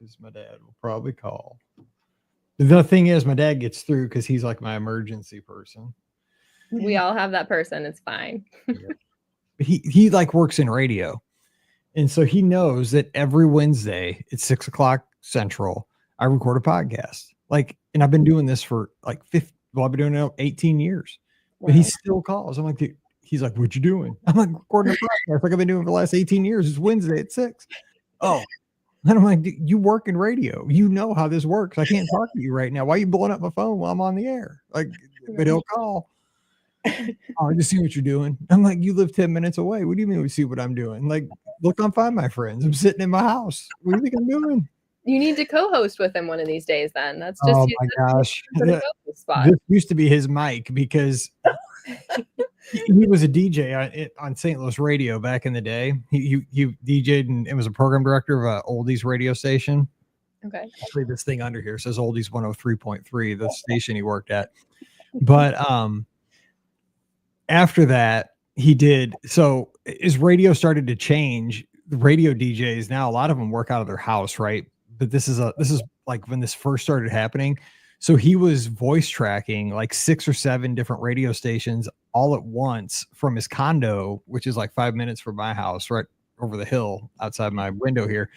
because my dad will probably call. The thing is, my dad gets through because he's like my emergency person. We all have that person. It's fine. But he like works in radio. And so he knows that every Wednesday at 6:00 Central, I record a podcast. Like, and I've been doing this for like I've been doing it 18 years. But he still calls. I'm like, dude, he's like, what you doing? I'm like, recording a podcast like I've been doing for the last 18 years. It's Wednesday at 6. Oh. And I'm like, you work in radio. You know how this works. I can't talk to you right now. Why are you blowing up my phone while I'm on the air? Like, but he'll call. Oh, I just see what you're doing. I'm like, you live 10 minutes away. What do you mean we see what I'm doing? Like, look on Find My Friends. I'm sitting in my house. What do you think I'm doing? You need to co-host with him one of these days then. That's just my gosh. This used to be his mic because he was a DJ on St. Louis radio back in the day. He DJ'd and was a program director of an oldies radio station. Okay. Actually, this thing under here says oldies 103.3, the station he worked at. But after that, he did. So as radio started to change, the radio DJs now, a lot of them work out of their house, right? But this is like when this first started happening. So he was voice tracking like 6 or 7 different radio stations all at once from his condo, which is like 5 minutes from my house, right over the hill outside my window here.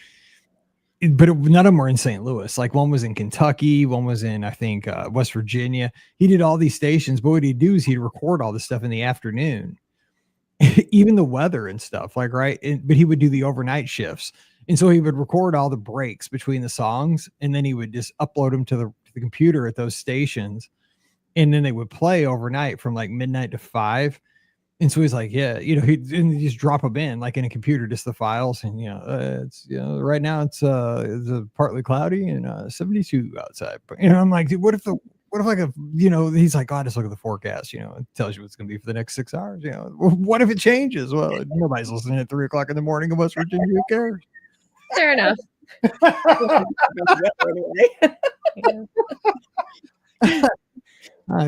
But none of them were in St. Louis. Like one was in Kentucky, one was in, I think, West Virginia. He did all these stations, but what he'd do is he'd record all this stuff in the afternoon, even the weather and stuff, like, right? But he would do the overnight shifts. And so he would record all the breaks between the songs, and then he would just upload them to the computer at those stations. And then they would play overnight from like midnight to 5. And so he's like, yeah, he'd just drop them in like in a computer, just the files. And, it's, right now it's partly cloudy and 72 outside. But, I'm like, dude, what if he's like, God, just look at the forecast, it tells you what's going to be for the next 6 hours. What if it changes? Well, nobody's listening at 3:00 in the morning in West Virginia. Who cares? Fair enough.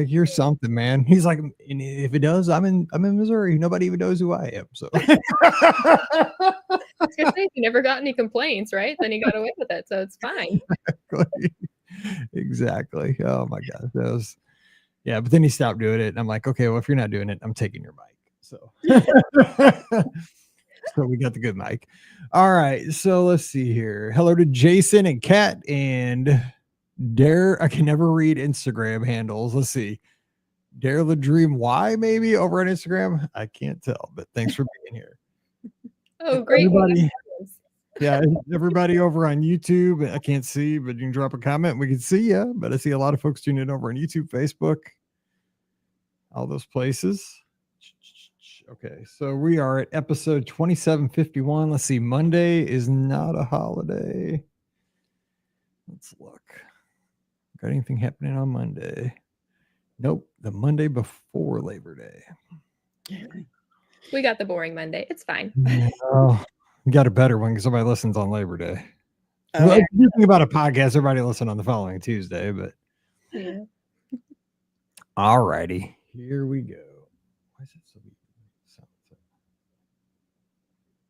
You're something, man. He's like, if it does, I'm in Missouri. Nobody even knows who I am. So I was gonna say, you never got any complaints, right? Then he got away with it, so it's fine. Exactly. Oh my God, that was, yeah. But then he stopped doing it, and I'm like, okay, well, if you're not doing it, I'm taking your mic. So, so we got the good mic. All right. So let's see here. Hello to Jason and Kat and Dare. I can never read Instagram handles. Let's see. Dare the Dream Y maybe over on Instagram. I can't tell, but thanks for being here. Oh, great. Everybody, yeah, everybody over on YouTube. I can't see, but you can drop a comment. We can see you, but I see a lot of folks tuning in over on YouTube, Facebook, all those places. Okay, so we are at episode 2751. Let's see. Monday is not a holiday. Let's look. Got anything happening on Monday? Nope. The Monday before Labor Day. We got the boring Monday. It's fine. Oh, you got a better one because somebody listens on Labor Day. Oh, well, if you think about a podcast, everybody listen on the following Tuesday, but yeah. All righty. Here we go. Why is it so weird?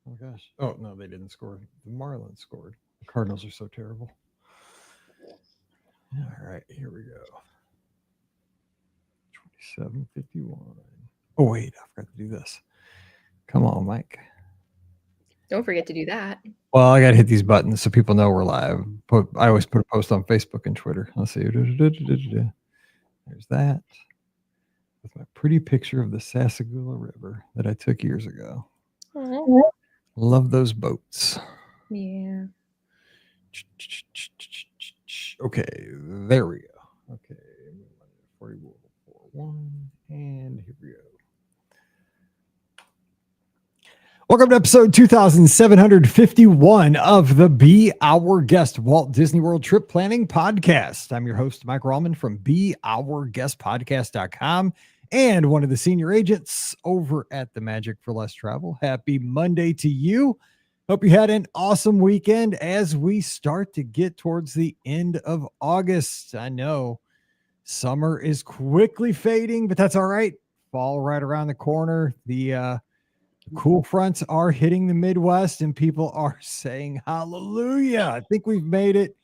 Oh gosh. Oh no, they didn't score. The Marlins scored. The Cardinals are so terrible. All right, here we go. 2751. Oh wait, I forgot to do this. Come on, Mike. Don't forget to do that. Well, I got to hit these buttons so people know we're live. I always put a post on Facebook and Twitter. Let's see. There's that. With my pretty picture of the Sassagoula River that I took years ago. Aww. Love those boats. Yeah. Okay, there we go. Okay, 41, and here we go. Welcome to episode 2751 of the Be Our Guest Walt Disney World Trip Planning Podcast. I'm your host, Mike Rallman from BeOurGuestPodcast.com and one of the senior agents over at the Magic for Less Travel. Happy Monday to you. Hope you had an awesome weekend as we start to get towards the end of August. I know summer is quickly fading, but that's all right. Fall right around the corner. The Cool fronts are hitting the Midwest and people are saying hallelujah. I think we've made it.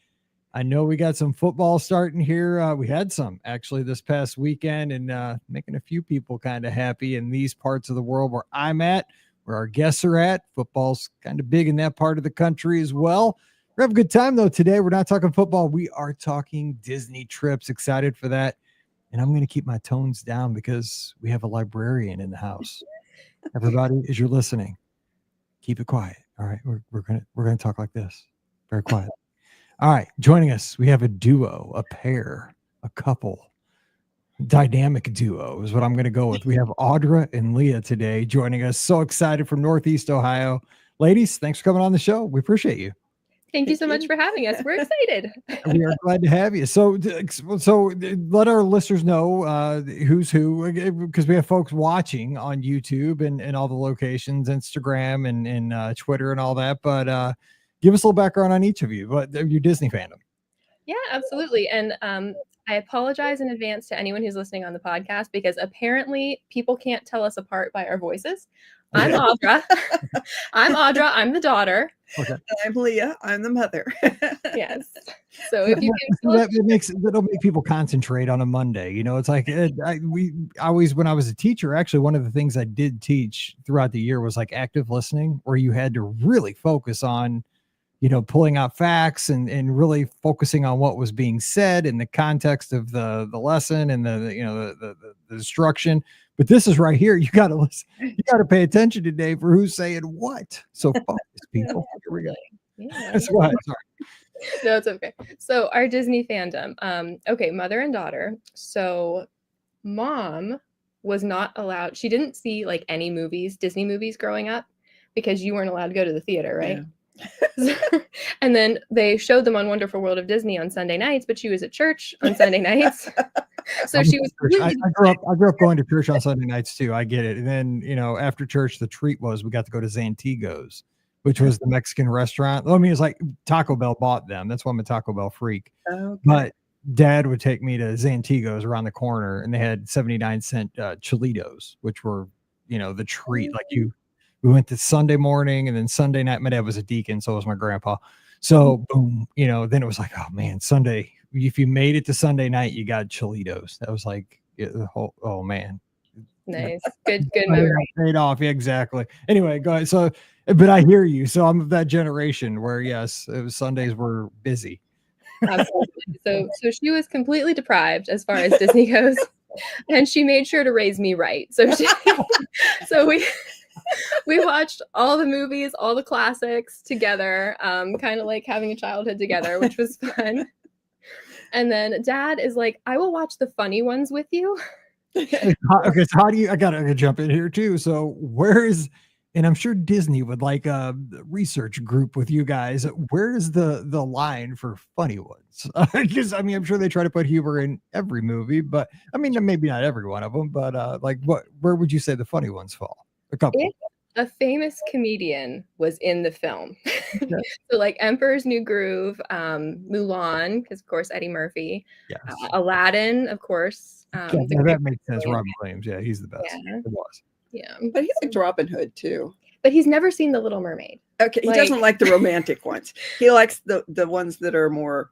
I know we got some football starting here. We had some actually this past weekend, and making a few people kind of happy in these parts of the world where I'm at, where our guests are at. Football's kind of big in that part of the country as well. We're having a good time though today. We're not talking football. We are talking Disney trips. Excited for that. And I'm going to keep my tones down because we have a librarian in the house. Everybody, as you're listening, keep it quiet. All right, we're gonna talk like this, very quiet. All right, joining us, we have a duo, a pair, a couple, dynamic duo is what I'm going to go with. We have Audra and Leah today joining us. So excited from Northeast Ohio, ladies. Thanks for coming on the show. We appreciate you. Thank you so much for having us. We're excited. We are glad to have you. So let our listeners know who's who, because we have folks watching on YouTube and all the locations, Instagram and Twitter and all that. But give us a little background on each of you, but your Disney fandom. Yeah, absolutely. And I apologize in advance to anyone who's listening on the podcast because apparently people can't tell us apart by our voices. I'm Audra. I'm the daughter. Okay. I'm Leah. I'm the mother. Yes. So if you that'll make people concentrate on a Monday. You know, it's like we always, when I was a teacher, actually one of the things I did teach throughout the year was like active listening, where you had to really focus on, you know, pulling out facts and really focusing on what was being said in the context of the lesson and the instruction. But this is right here. You got to listen. You got to pay attention today for who's saying what. So focus, people. Here we go. Yeah. Go ahead. Sorry. No, it's okay. So our Disney fandom. Okay, mother and daughter. So mom was not allowed. She didn't see like any movies, Disney movies growing up because you weren't allowed to go to the theater, right? Yeah. And then they showed them on Wonderful World of Disney on Sunday nights, but she was at church on Sunday nights. So she was. I grew up going to church on Sunday nights too. I get it. And then, you know, after church, the treat was we got to go to Zantigo's, which was the Mexican restaurant. I mean, it's like Taco Bell bought them. That's why I'm a Taco Bell freak. Okay. But Dad would take me to Zantigo's around the corner, and they had 79-cent Cholitos, which were, you know, the treat. Like we went to Sunday morning, and then Sunday night. My dad was a deacon, so was my grandpa. So boom, you know, then it was like, oh man, Sunday. If you made it to Sunday night, you got Cholitos. That was like the whole. Oh man, nice, good memory. Paid off, yeah, exactly. Anyway, go ahead. So, but I hear you. So I'm of that generation where yes, it was Sundays were busy. Absolutely. So she was completely deprived as far as Disney goes, and she made sure to raise me right. So we watched all the movies, all the classics together, kind of like having a childhood together, which was fun. And then Dad is like, I will watch the funny ones with you. Okay, so how do you? I gotta jump in here too. So where is? And I'm sure Disney would like a research group with you guys. Where is the line for funny ones? Because I mean, I'm sure they try to put humor in every movie, but I mean, maybe not every one of them. But like, where would you say the funny ones fall? A couple. A famous comedian was in the film. Okay. So like Emperor's New Groove, Mulan, because of course Eddie Murphy, yes. Aladdin, of course. That makes sense. Robin Williams, yeah, he's the best. Yeah. It was. Yeah, but he's like Robin Hood too. But he's never seen The Little Mermaid. Okay, he doesn't like the romantic ones. He likes the ones that are more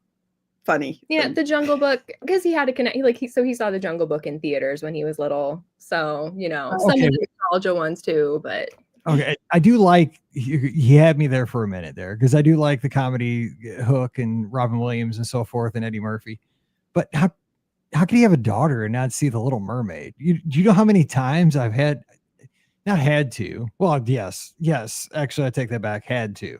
funny. Yeah, The Jungle Book, because he had to connect. He saw The Jungle Book in theaters when he was little. So you know, some of the nostalgia ones too, but. Okay, I do like he had me there for a minute there because I do like the comedy Hook and Robin Williams and so forth and Eddie Murphy. But how can you have a daughter and not see The Little Mermaid? Do you know how many times I've not had to? Well, yes. Actually, I take that back. Had to.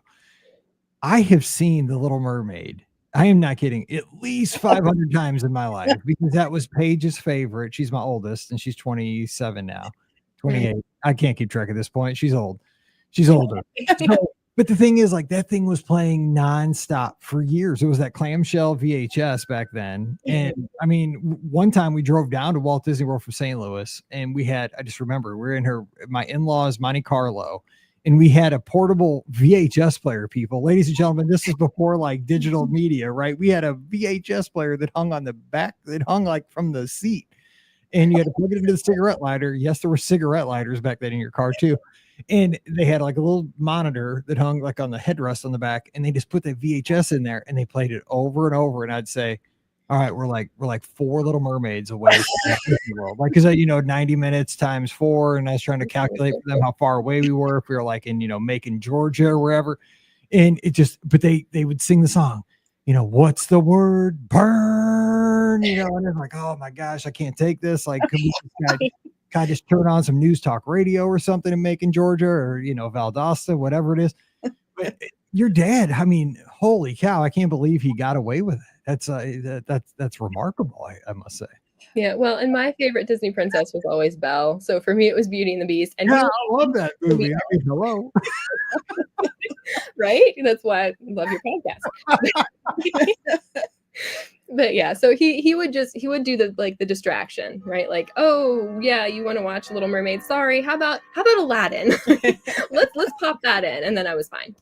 I have seen The Little Mermaid. I am not kidding. At least 500 times in my life because that was Paige's favorite. She's my oldest, and she's 27 now. 28. I can't keep track at this point. She's old. She's older. But the thing is, like, that thing was playing nonstop for years. It was that clamshell VHS back then. And I mean, one time we drove down to Walt Disney World from St. Louis, and I just remember we're in my in-laws, Monte Carlo, and we had a portable VHS player, people. Ladies and gentlemen, this is before like digital media, right? We had a VHS player that hung on the back, that hung like from the seat. And you had to plug it into the cigarette lighter. Yes, there were cigarette lighters back then in your car too. And they had like a little monitor that hung like on the headrest on the back, and they just put the VHS in there and they played it over and over. And I'd say, all right, we're like 4 Little Mermaids away from Disney World. Like, cause 90 minutes times 4. And I was trying to calculate for them how far away we were. If we were like in, Macon, Georgia or wherever. And it just, but they would sing the song, what's the word? Burn, and it's like, oh my gosh, I can't take this. Like, could we kind of just turn on some news talk radio or something in Macon, Georgia, or, Valdosta, whatever it is. But your dad, I mean, holy cow, I can't believe he got away with it. That's remarkable, I must say. Yeah, well, and my favorite Disney princess was always Belle. So for me, it was Beauty and the Beast. And yeah, I love that movie. I mean, hello. Right? That's why I love your podcast. But yeah, so he would do the distraction, right? Like, oh yeah, you want to watch Little Mermaid? Sorry, how about Aladdin? let's pop that in, and then I was fine.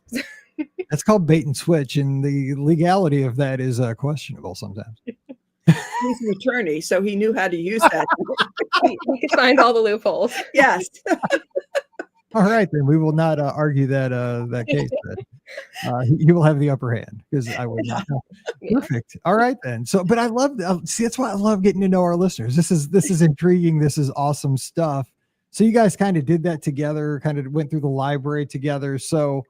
That's called bait and switch, and the legality of that is questionable sometimes. He's an attorney, so he knew how to use that. He could find all the loopholes. Yes. All right, then we will not argue that case. Then he will have the upper hand because I would not. Perfect. All right, then. So, but I love see. That's why I love getting to know our listeners. This is intriguing. This is awesome stuff. So you guys kind of did that together. Kind of went through the library together. So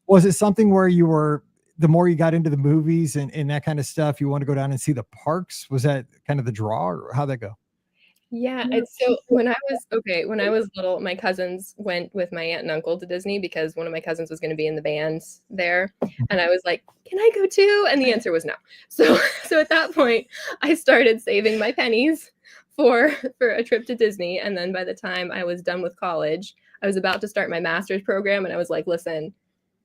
was it something where you were? The more you got into the movies and that kind of stuff, you want to go down and see the parks? Was that kind of the draw, or how'd that go? Yeah, it's so when I was little, my cousins went with my aunt and uncle to Disney because one of my cousins was going to be in the band there, and I was like, "Can I go too?" And the answer was no. So at that point, I started saving my pennies for a trip to Disney, and then by the time I was done with college, I was about to start my master's program, and I was like, "Listen,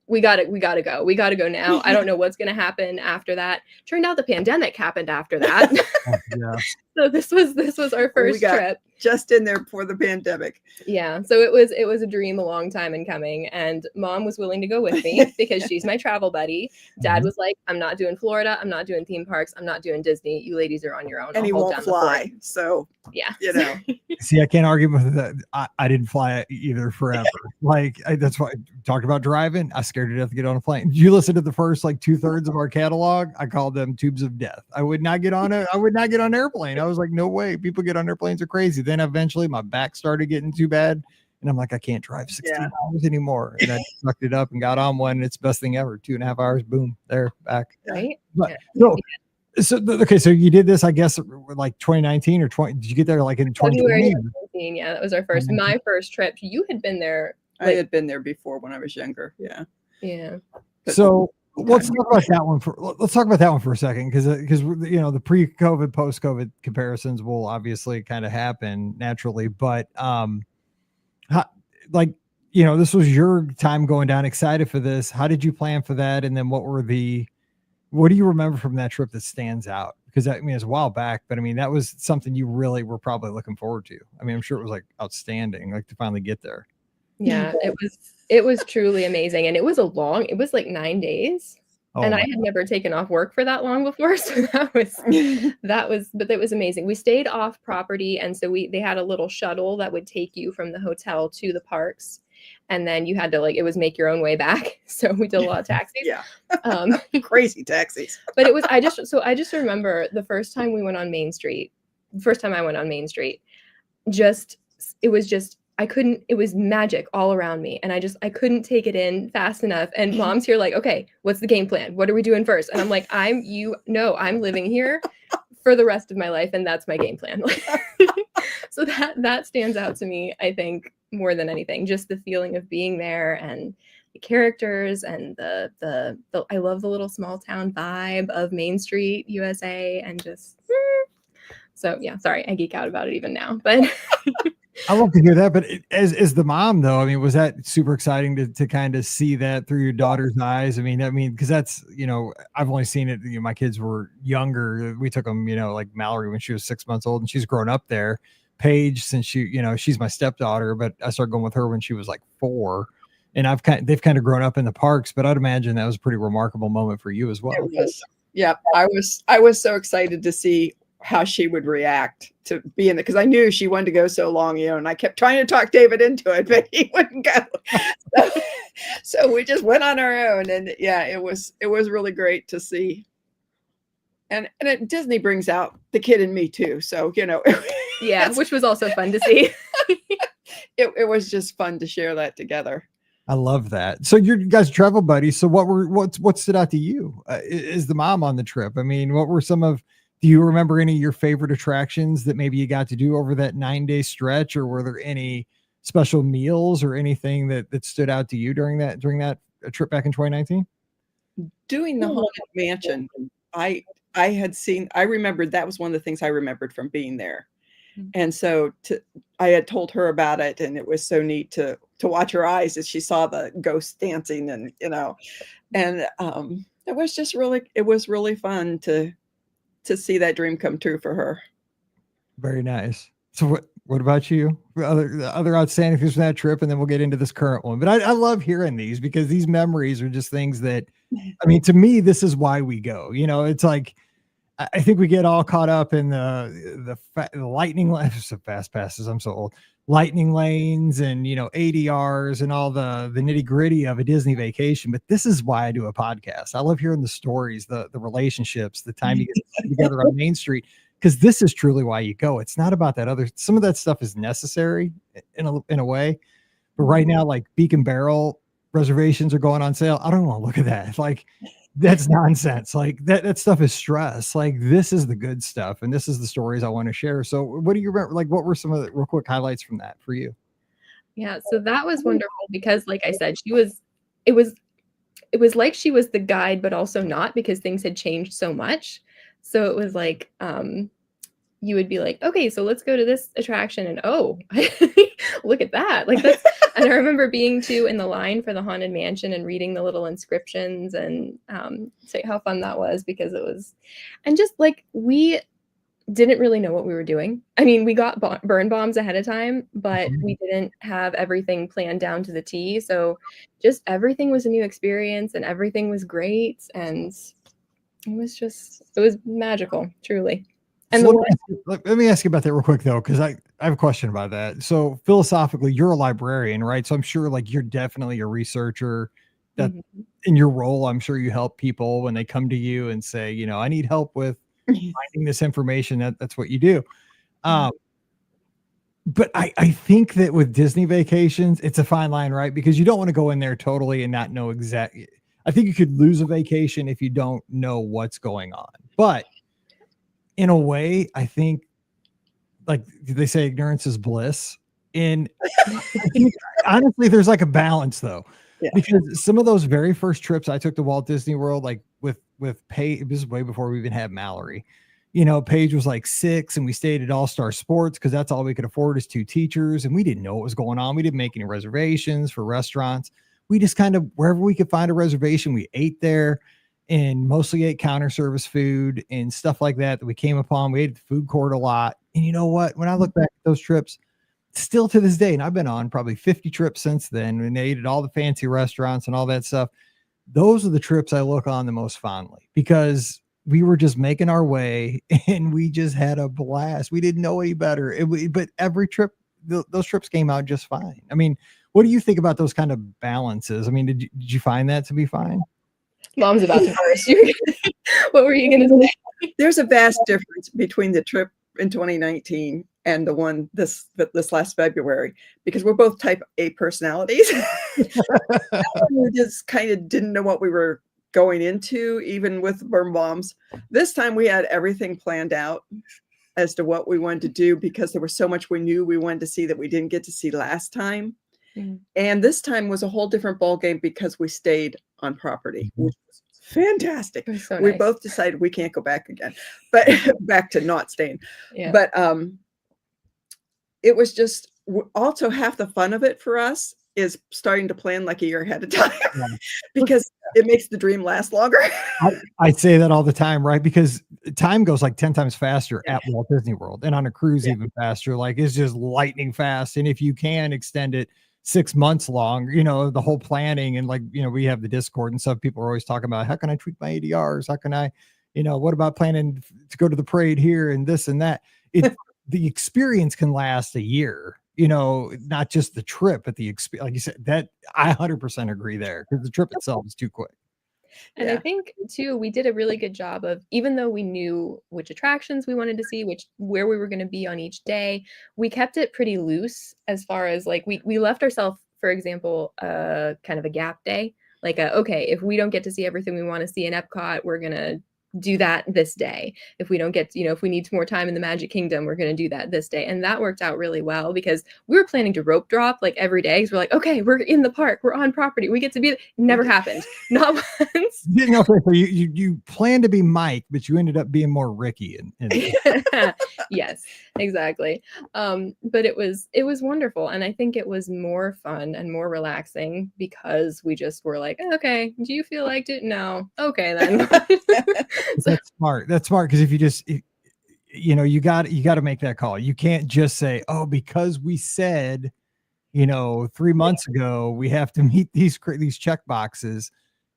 we gotta go now. I don't know what's gonna happen after that." Turned out the pandemic happened after that. Yeah. So this was our first trip. Just in there before the pandemic. Yeah. So it was a dream a long time in coming. And Mom was willing to go with me because she's my travel buddy. Dad was like, I'm not doing Florida. I'm not doing theme parks. I'm not doing Disney. You ladies are on your own. And he won't fly. So yeah. See, I can't argue with that. I didn't fly either forever. That's why I talked about driving. I scared to death to get on a plane. Did you listen to the first 2/3 of our catalog? I called them tubes of death. I would not get on an airplane. I was like, no way. People get on airplanes are crazy. Then eventually my back started getting too bad. And I'm like, I can't drive 16 hours anymore. And I sucked it up and got on one. And it's the best thing ever. 2.5 hours. Boom. There, back. Right. But, so you did this, I guess, like 2019 or 20. Did you get there like in 2020? Yeah, that was our my first trip. You had been there. I had been there before when I was younger. Yeah. Yeah. So let's talk about that one for a second, because the pre-COVID, post-COVID comparisons will obviously kind of happen naturally, but this was your time going down, excited for this. How did you plan for that? And then what do you remember from that trip that stands out? Because it's a while back, but that was something you really were probably looking forward to. I'm sure it was outstanding, to finally get there. Yeah, it was truly amazing. And it was 9 days. Oh, and I had never taken off work for that long before. So but that was amazing. We stayed off property. And so they had a little shuttle that would take you from the hotel to the parks. And then you had to it was make your own way back. So we did a lot of taxis. Yeah. Crazy taxis. But I just remember the first time we went on Main Street, it was magic all around me. And I couldn't take it in fast enough. And Mom's here like, okay, what's the game plan? What are we doing first? And I'm like, I'm living here for the rest of my life. And that's my game plan. So that stands out to me, I think, more than anything, just the feeling of being there and the characters and the I love the little small town vibe of Main Street, USA, and just, so yeah, sorry, I geek out about it even now, but I love to hear that. But as the mom, though, was that super exciting to kind of see that through your daughter's eyes? Because that's, I've only seen it. My kids were younger. We took them, like Mallory when she was 6 months old, and she's grown up there. Paige, since she's my stepdaughter, but I started going with her when she was 4, and they've kind of grown up in the parks. But I'd imagine that was a pretty remarkable moment for you as well. It was. Yeah, I was so excited to see how she would react to being there, because I knew she wanted to go so long, and I kept trying to talk David into it, but he wouldn't go. So we just went on our own, and yeah, it was really great to see. And Disney brings out the kid in me too, so yeah, which was also fun to see. it was just fun to share that together. I love that. So you guys travel buddies. So what stood out to you as the mom on the trip? I mean, what were do you remember any of your favorite attractions that maybe you got to do over that 9-day stretch, or were there any special meals or anything that stood out to you during that trip back in 2019? Doing the Haunted Mansion, I remembered that was one of the things I remembered from being there. And so I had told her about it, and it was so neat to watch her eyes as she saw the ghost dancing, and it was really fun to see that dream come true for her. Very nice. So what about you? Other outstanding things from that trip, and then we'll get into this current one. But I love hearing these, because these memories are just things that, I mean, to me, this is why we go. It's like, I think we get all caught up in the lightning lanes, the fast passes. I'm so old. Lightning lanes and ADRs and all the nitty gritty of a Disney vacation. But this is why I do a podcast. I love hearing the stories, the relationships, the time you get together on Main Street, because this is truly why you go. It's not about that other. Some of that stuff is necessary in a way, but right now, like Beacon Barrel reservations are going on sale. I don't want to look at that. Like, that's nonsense. Like that stuff is stress. Like, this is the good stuff, and this is the stories I want to share. So what do you remember? Like, what were some of the real quick highlights from that for you? Yeah, so that was wonderful, because like I said, it was like she was the guide, but also not, because things had changed so much. So it was like, you would be like, okay, so let's go to this attraction, and oh, look at that. Like that's, and I remember being in the line for the Haunted Mansion and reading the little inscriptions, and say how fun that was, because it was, and just like, we didn't really know what we were doing. I mean, we got burn bombs ahead of time, but we didn't have everything planned down to the T. So just everything was a new experience, and everything was great. And it was magical, truly. And So let me ask you about that real quick, though, because I have a question about that. So philosophically, you're a librarian, right? So I'm sure like you're definitely a researcher. That in your role, I'm sure you help people when they come to you and say, I need help with finding this information. That's what you do. But I think that with Disney vacations, it's a fine line, right? Because you don't want to go in there totally and not know exactly. I think you could lose a vacation if you don't know what's going on. But in a way, I think, like they say, ignorance is bliss. And honestly, there's like a balance, though, because some of those very first trips I took to Walt Disney World, like with Paige, this is way before we even had Mallory. Paige was like 6, and we stayed at All Star Sports because that's all we could afford as 2 teachers, and we didn't know what was going on. We didn't make any reservations for restaurants. We just kind of, wherever we could find a reservation, we ate there. And mostly ate counter service food and stuff like that we came upon. We ate at the food court a lot. And you know what? When I look back at those trips, still to this day, and I've been on probably 50 trips since then, and ate at all the fancy restaurants and all that stuff. Those are the trips I look on the most fondly, because we were just making our way and we just had a blast. We didn't know any better. But every trip, those trips came out just fine. I mean, what do you think about those kind of balances? I mean, did you find that to be fine? Mom's about to burst. What were you going to say? There's a vast difference between the trip in 2019 and the one this last February, because we're both type A personalities. We just kind of didn't know what we were going into, even with burn bombs. This time we had everything planned out as to what we wanted to do, because there was so much we knew we wanted to see that we didn't get to see last time. And this time was a whole different ballgame, because we stayed on property, which was fantastic. Was so we nice. Both decided we can't go back again, but back to not staying. Yeah. But it was just also half the fun of it for us is starting to plan like a year ahead of time, because it makes the dream last longer. I say that all the time, right? Because time goes like 10 times faster at Walt Disney World, and on a cruise even faster. Like, it's just lightning fast. And if you can extend it 6 months long, the whole planning, and like, we have the Discord and stuff. People are always talking about, how can I tweak my ADRs? How can I, what about planning to go to the parade here and this and that? The experience can last a year, not just the trip, but the experience. Like you said, that I 100% agree there, because the trip itself is too quick. And I think too, we did a really good job of, even though we knew which attractions we wanted to see, where we were going to be on each day, we kept it pretty loose as far as like we left ourselves, for example, kind of a gap day. Like, okay, if we don't get to see everything we want to see in Epcot, we're going to do that this day. If we don't get, if we need more time in the Magic Kingdom, we're going to do that this day. And that worked out really well, because we were planning to rope drop like every day. So we're like, okay, we're in the park, we're on property, we get to be there. Never happened. Not once. Okay, so you planned to be Mike, but you ended up being more Ricky. Yes, exactly. But it was wonderful. And I think it was more fun and more relaxing, because we just were like, okay, do you feel like it? No. Okay, then. That's smart. Because if you just, you got to make that call. You can't just say, oh, because we said, 3 months ago, we have to meet these check boxes.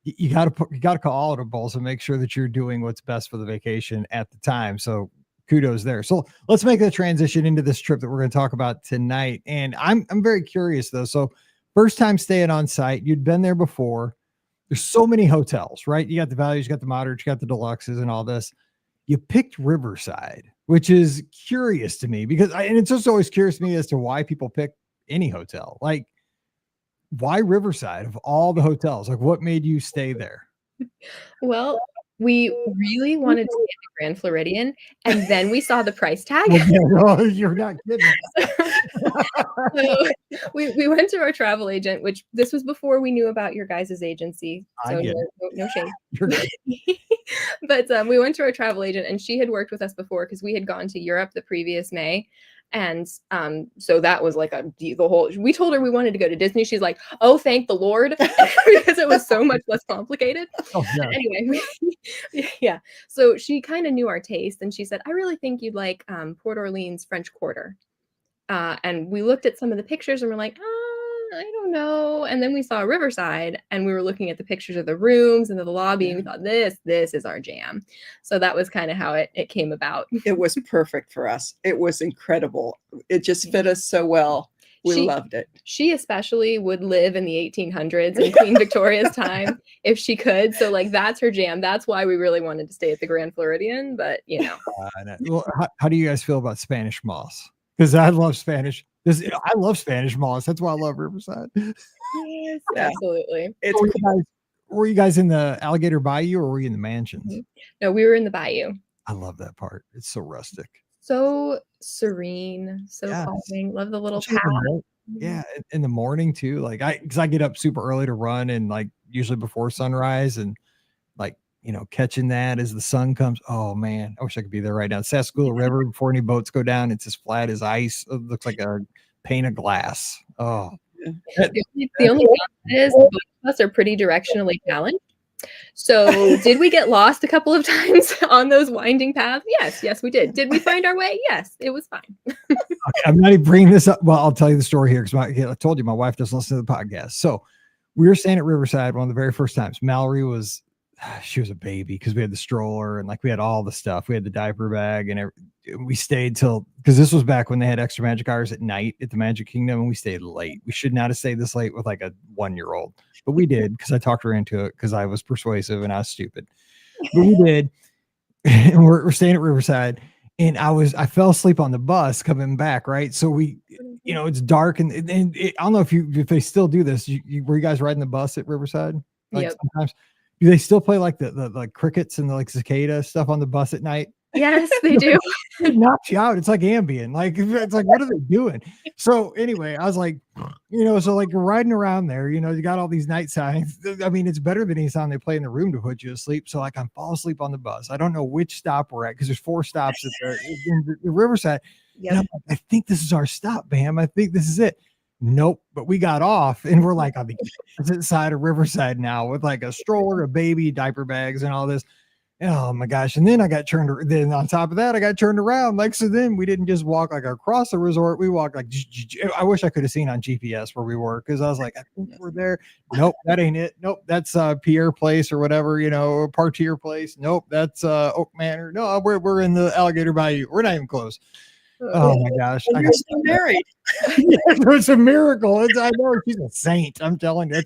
You got to call audibles and make sure that you're doing what's best for the vacation at the time. So kudos there. So let's make the transition into this trip that we're going to talk about tonight. And I'm very curious though. So first time staying on site, you'd been there before. There's so many hotels, right? You got the values, you got the moderates, you got the deluxes and all this. You picked Riverside, which is curious to me, because and it's just always curious to me as to why people pick any hotel. Like, why Riverside of all the hotels? Like, what made you stay there? Well, we really wanted to stay at the Grand Floridian, and then we saw the price tag. No, you're not kidding. So we went to our travel agent, which this was before we knew about your guys' agency. So no shame. But we went to our travel agent, and she had worked with us before, because we had gone to Europe the previous May. And so that was like we told her we wanted to go to Disney. She's like, oh, thank the Lord, because it was so much less complicated. Oh, yeah. Anyway, yeah. So she kind of knew our taste, and she said, I really think you'd like Port Orleans French Quarter. And we looked at some of the pictures and we're like, I don't know. And then we saw Riverside, and we were looking at the pictures of the rooms and the lobby, and we thought, this is our jam. So that was kind of how it came about. It was perfect for us. It was incredible. It just fit us so well. We loved it. She especially would live in the 1800s in Queen Victoria's time if she could. So like, that's her jam. That's why we really wanted to stay at the Grand Floridian. But Well, how do you guys feel about Spanish moss? Because I love Spanish. I love Spanish moss. That's why I love Riverside. Yes, absolutely. Were you guys in the Alligator Bayou, or were you in the mansions? No, we were in the Bayou. I love that part. It's so rustic. So serene, so calming. Love the little path. Yeah, in the morning too. Like because I get up super early to run, and like usually before sunrise, and like catching that as the sun comes. Oh man, I wish I could be there right now. Sassagoula River, before any boats go down, it's as flat as ice. It looks like a pane of glass. Oh, the only thing is both of us are pretty directionally challenged. So did we get lost a couple of times on those winding paths? Yes, we did. Did we find our way? Yes, it was fine. Okay, I'm not even bringing this up. Well, I'll tell you the story here, because I told you my wife doesn't listen to the podcast. So we were staying at Riverside one of the very first times. Mallory was a baby, because we had the stroller and like we had all the stuff. We had the diaper bag, and we stayed because this was back when they had extra magic hours at night at the Magic Kingdom, and we stayed late. We should not have stayed this late with like a 1-year-old, but we did, because I talked her into it, because I was persuasive and I was stupid. But we did. And we're staying at Riverside, and I fell asleep on the bus coming back, right? So it's dark, and I don't know if they still do this. Were you guys riding the bus at Riverside? Like yep. Sometimes. Do they still play like the like crickets and the like cicada stuff on the bus at night? Yes, they do. It knocks you out. It's like Ambien. Like, it's like, what are they doing? So anyway, I was like, so like you're riding around there, you got all these night signs. I mean, it's better than any sound they play in the room to put you to sleep. So like, I'm falling asleep on the bus. I don't know which stop we're at, because there's 4 stops at the Riverside. Yep. And I'm like, I think this is our stop, Bam. I think this is it. Nope. But we got off, and we're like on the opposite side of Riverside now, with like a stroller, a baby, diaper bags, and all this. Oh my gosh. And then I got then on top of that, I got turned around. Like, so then we didn't just walk like across the resort. We walked like, I wish I could have seen on GPS where we were. Cause I was like, I think we're there. Nope. That ain't it. Nope. That's Pierre Place or whatever, or Partier Place. Nope. That's Oak Manor. No, we're in the Alligator Bayou. We're not even close. Oh my gosh. And you're still married. It's a miracle. I know she's a saint. I'm telling you.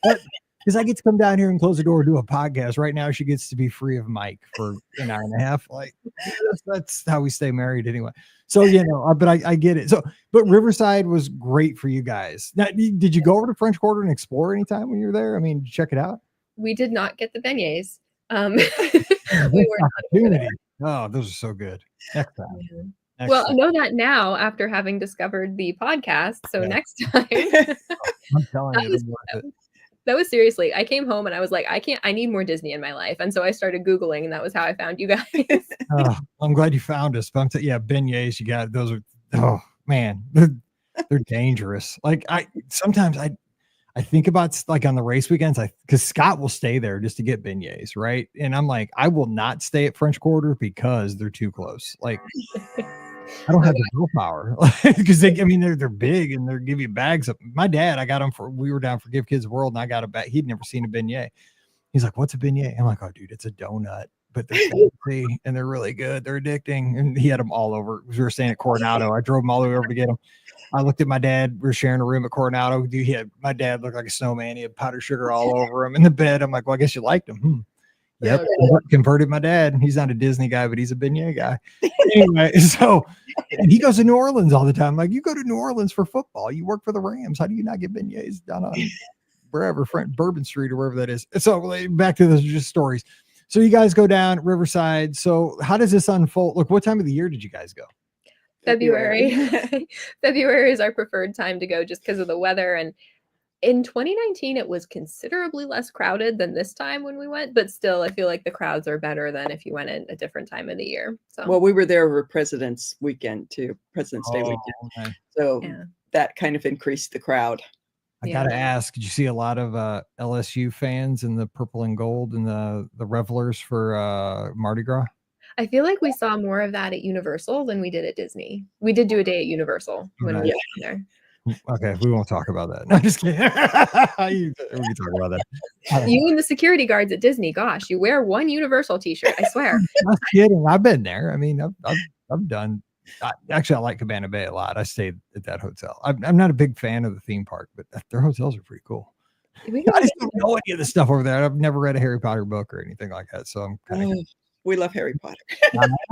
That's because I get to come down here and close the door and do a podcast. Right now, she gets to be free of Mike for an hour and a half. Like that's how we stay married anyway. So, but I get it. So, but Riverside was great for you guys. Now, did you go over to French Quarter and explore anytime when you were there? I mean, check it out. We did not get the beignets. We were opportunity. Oh, those are so good. Next time. Yeah. Well, I know that now after having discovered the podcast. So next time, I'm telling you, that was seriously. I came home and I was like, I need more Disney in my life. And so I started Googling, and that was how I found you guys. I'm glad you found us. But beignets, you got those are, oh man, they're dangerous. Like sometimes I think about like on the race weekends, because Scott will stay there just to get beignets, right? And I'm like, I will not stay at French Quarter because they're too close. Like, I don't have the willpower because they're big and they give you bags of. My dad, I got him we were down for Give Kids World and I got a bag. He'd never seen a beignet. He's like, "What's a beignet?" I'm like, "Oh, dude, it's a donut, but they're fancy and they're really good. They're addicting." And he had them all over. We were staying at Coronado. I drove them all the way over to get them. I looked at my dad. We were sharing a room at Coronado. Dude, my dad looked like a snowman. He had powdered sugar all over him in the bed. I'm like, "Well, I guess you liked him." Yep, converted my dad. He's not a Disney guy, but he's a beignet guy. Anyway, and he goes to New Orleans all the time. Like, you go to New Orleans for football. You work for the Rams. How do you not get beignets down on wherever, Bourbon Street or wherever that is? So back to the just stories. So you guys go down Riverside. So how does this unfold? Look, what time of the year did you guys go? February. February is our preferred time to go just because of the weather. And in 2019, it was considerably less crowded than this time when we went, but still, I feel like the crowds are better than if you went at a different time of the year. So, well, we were there over President's Weekend too, President's Day weekend. Okay. So that kind of increased the crowd. I gotta ask, did you see a lot of LSU fans in the purple and gold and the revelers for Mardi Gras? I feel like we saw more of that at Universal than we did at Disney. We did do a day at Universal when we were there. Okay, we won't talk about that. No, just kidding. We can talk about that. You and the security guards at Disney, gosh, you wear one Universal t-shirt, I swear. I'm kidding. I've been there. I mean, I've done. Actually, I like Cabana Bay a lot. I stayed at that hotel. I'm not a big fan of the theme park, but their hotels are pretty cool. I just don't know any of the stuff over there. I've never read a Harry Potter book or anything like that, so I'm kind of. We love Harry Potter.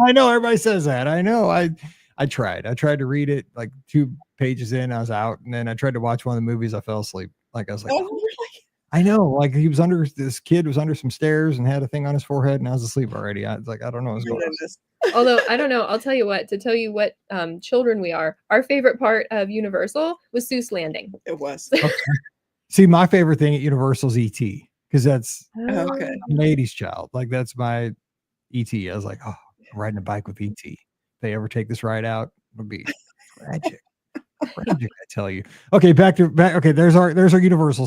I know everybody says that. I know. I tried to read it like 2 pages in, I was out, and then I tried to watch one of the movies. I fell asleep. Like I was like, oh, really? I know. Like this kid was under some stairs and had a thing on his forehead, and I was asleep already. I was like, I don't know what's going on. Although I don't know, I'll tell you what. To tell you what children we are, our favorite part of Universal was Seuss Landing. It was. Okay. See, my favorite thing at Universal is E.T. because that's I'm an 80s child. Like that's my E.T. I was like, oh, I'm riding a bike with E.T. If they ever take this ride out, it'll be tragic. Tragic, I tell you. Okay, back. Okay, there's our Universal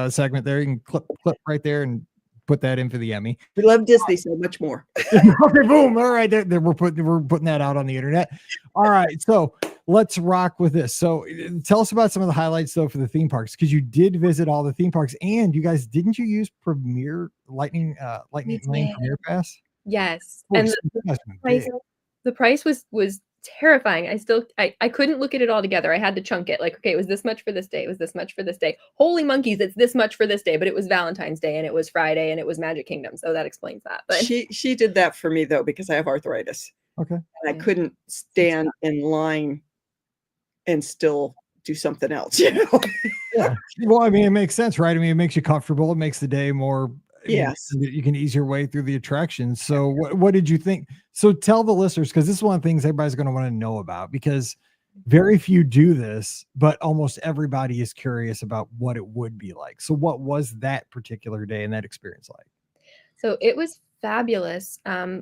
segment there. You can clip right there and put that in for the Emmy. We love Disney so much more. Okay, boom. All right, there we're putting that out on the internet. All right, so let's rock with this. So tell us about some of the highlights though for the theme parks, because you did visit all the theme parks, and you guys didn't you use Lightning Lane Premier Pass? Yes, and the price was terrifying. I couldn't look at it all together. I had to chunk it. Like, okay, it was this much for this day. It was this much for this day. Holy monkeys, it's this much for this day. But it was Valentine's Day and it was Friday and it was Magic Kingdom. So that explains that. But she did that for me though, because I have arthritis. Okay. And I couldn't stand in line and still do something else, you know? Yeah. Well, I mean, it makes sense, right? I mean, it makes you comfortable. It makes the day more. Yes, you can ease your way through the attractions. So what did you think? So tell the listeners, because this is one of the things everybody's going to want to know about, because very few do this, but almost everybody is curious about what it would be like. So what was that particular day and that experience like? So it was fabulous.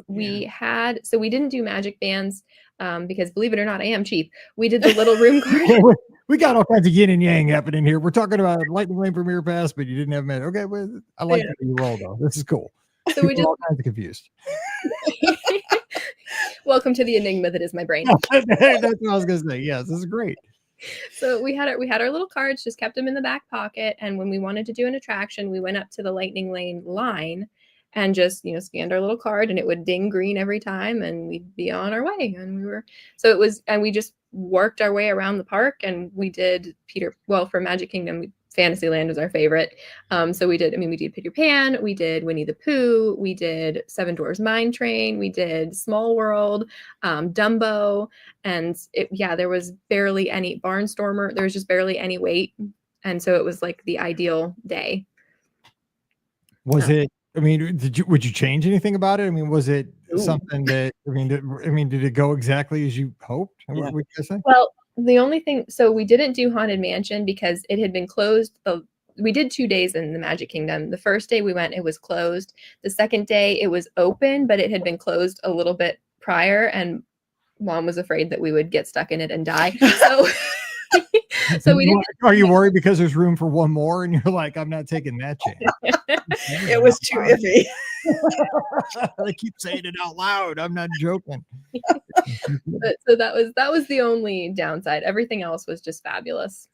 We didn't do magic bands because, believe it or not, I am cheap. We did the little room card. We got all kinds of yin and yang happening here. We're talking about Lightning Lane Premier Pass, but you didn't have magic. Okay, well, I like that you roll though. This is cool. So we just all kinds of confused. Welcome to the enigma that is my brain. That's what I was gonna say. Yes, this is great. So we had our little cards, just kept them in the back pocket, and when we wanted to do an attraction, we went up to the lightning lane line and just scanned our little card, and it would ding green every time, and we'd be on our way. And we just worked our way around the park, and we did for Magic Kingdom, Fantasyland was our favorite. So we did Peter Pan, we did Winnie the Pooh, we did Seven Dwarfs Mine Train, we did Small World, Dumbo, and there was barely any Barnstormer. There was just barely any wait, and so it was like the ideal day. Was it? I mean, would you change anything about it? I mean, was it something that did it go exactly as you hoped? Yeah. What would you say? Well, the only thing, so we didn't do Haunted Mansion because it had been closed. We did 2 days in the Magic Kingdom. The first day we went, it was closed. The second day it was open, but it had been closed a little bit prior, and Mom was afraid that we would get stuck in it and die. So we didn't. Are you worried because there's room for one more, and you're like, I'm not taking that chance? It was too iffy. I keep saying it out loud. I'm not joking. So that was the only downside. Everything else was just fabulous.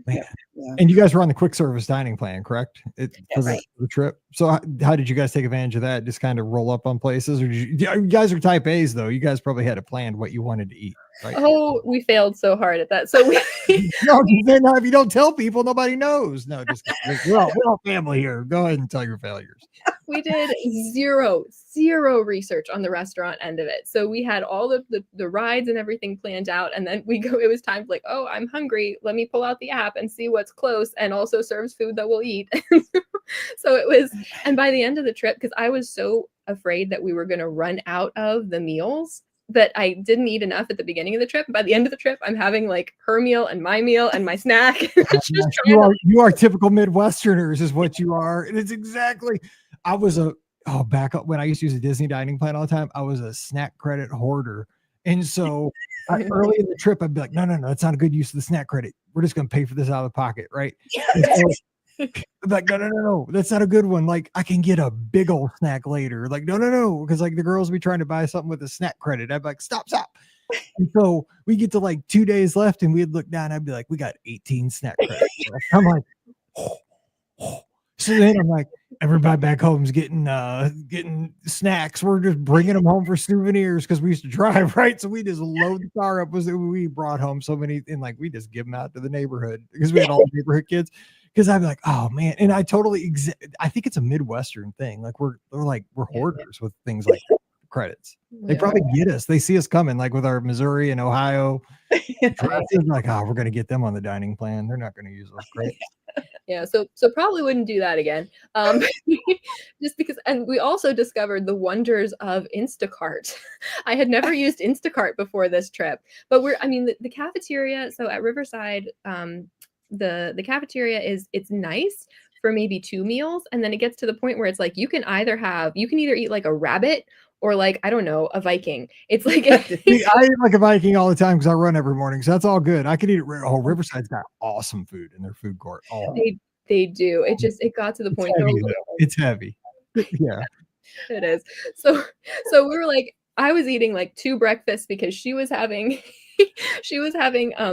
Man. Yeah. And you guys were on the quick service dining plan, correct? For the trip. So how did you guys take advantage of that? Just kind of roll up on places, or you guys are type A's though? You guys probably had it planned what you wanted to eat, right? Oh, we failed so hard at that. So no, if you don't tell people, nobody knows. No, just we're all family here. Go ahead and tell your failures. We did zero research on the restaurant end of it. So we had all of the rides and everything planned out, and then it was time for oh, I'm hungry. Let me pull out the app and see what's close and also serves food that we'll eat. So it was, and by the end of the trip, because I was so afraid that we were going to run out of the meals, that I didn't eat enough at the beginning of the trip. By the end of the trip, I'm having her meal and my meal and my snack. You are typical Midwesterners is what you are. And it's exactly, back up when I used to use a Disney dining plan all the time, I was a snack credit hoarder. And so early in the trip, I'd be like, no, that's not a good use of the snack credit. We're just going to pay for this out of the pocket. Right. I'm like, no, that's not a good one. Like, I can get a big old snack later. Like, no. Because the girls will be trying to buy something with a snack credit. I'd be like, stop. And so we get to 2 days left, and we'd look down. I'd be like, we got 18 snack credits. I'm like, So then I'm like, everybody back home's getting snacks. We're just bringing them home for souvenirs because we used to drive, right? So we just load the car up. We brought home so many, and we just give them out to the neighborhood because we had all the neighborhood kids. Because I'd be like, oh man, and I totally I think it's a Midwestern thing. We're hoarders with things like credits. They probably get us. They see us coming, with our Missouri and Ohio. Like, we're gonna get them on the dining plan. They're not gonna use those credits. Yeah, so probably wouldn't do that again. Just because, and we also discovered the wonders of Instacart. I had never used Instacart before this trip, but the cafeteria. So at Riverside, the cafeteria it's nice for maybe 2 meals, and then it gets to the point where it's you can either eat a rabbit or I don't know, a Viking. It's I eat like a Viking all the time because I run every morning, so that's all good. I could eat it. Riverside's got awesome food in their food court. They do. It got to the point where it's heavy. Yeah, it is. So we were I was eating 2 breakfasts because she was having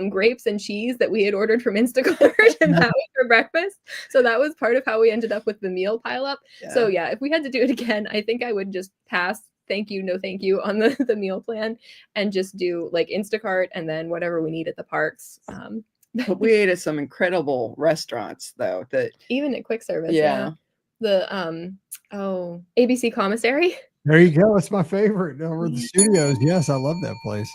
grapes and cheese that we had ordered from Instacart, and that was for breakfast. So that was part of how we ended up with the meal pile up. Yeah. So yeah, if we had to do it again, I think I would just pass. Thank you, no thank you on the meal plan, and just do Instacart and then whatever we need at the parks. But we ate at some incredible restaurants though, that even at quick service. Yeah. The ABC Commissary. There you go. It's my favorite over at the studios. Yes, I love that place.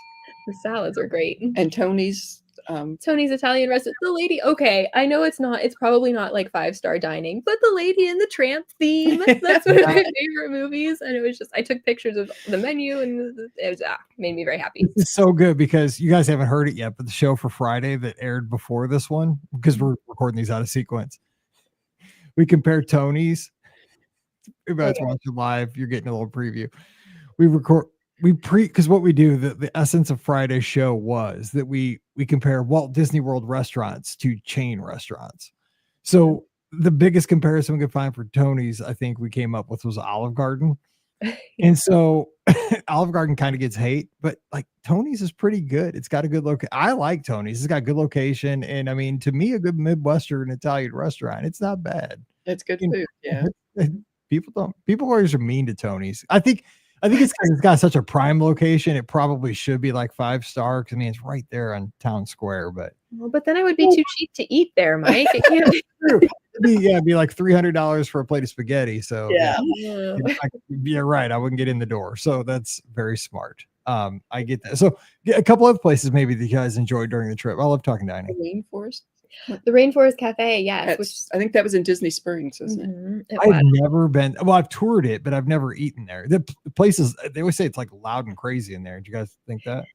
The salads are great. And Tony's Italian restaurant. The lady, okay, I know it's probably not 5-star dining, but the Lady and the Tramp theme, that's one of my favorite movies. And it was just, I took pictures of the menu, and it was made me very happy. It's so good because you guys haven't heard it yet, but the show for Friday that aired before this one, because we're recording these out of sequence, we compare Tony's. Everybody's watching live, you're getting a little preview. Because what we do, the essence of Friday's show was that we compare Walt Disney World restaurants to chain restaurants. So the biggest comparison we could find for Tony's, I think we came up with, was Olive Garden. And so Olive Garden kind of gets hate, but like Tony's is pretty good. It's got a good location. I like Tony's. It's got good location. And I mean, to me, a good Midwestern Italian restaurant, it's not bad. It's good You know, food. Yeah. people always are mean to Tony's. I think it's because it's got such a prime location. It probably should be like 5-star. I mean, it's right there on Town Square, but Well, but then I would be too cheap to eat there, Mike. It can't be. it'd be like $300 for a plate of spaghetti. So Yeah. you're right. I wouldn't get in the door. So that's very smart. I get that. So a couple other places maybe that you guys enjoyed during the trip. I love talking dining. The Rainforest. The Rainforest Cafe, yes. Which I think that was in Disney Springs, isn't it? it I've was. never been. Well, I've toured it, but I've never eaten there. The places, they always say it's like loud and crazy in there. Do you guys think that?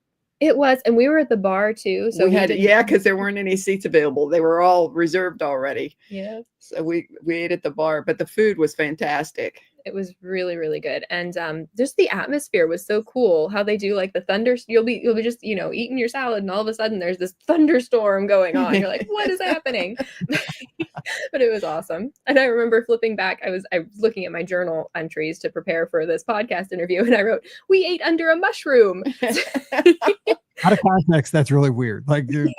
It was, and we were at the bar too. So we had because there weren't any seats available. They were all reserved already. Yeah. So we ate at the bar, but the food was fantastic. It was really, really good. And just the atmosphere was so cool. How they do like the thunder. You'll be just, eating your salad, and all of a sudden there's this thunderstorm going on. You're like, what is happening? But it was awesome. And I remember flipping back. I was looking at my journal entries to prepare for this podcast interview, and I wrote, "We ate under a mushroom." Out of context, that's really weird. Like, dude,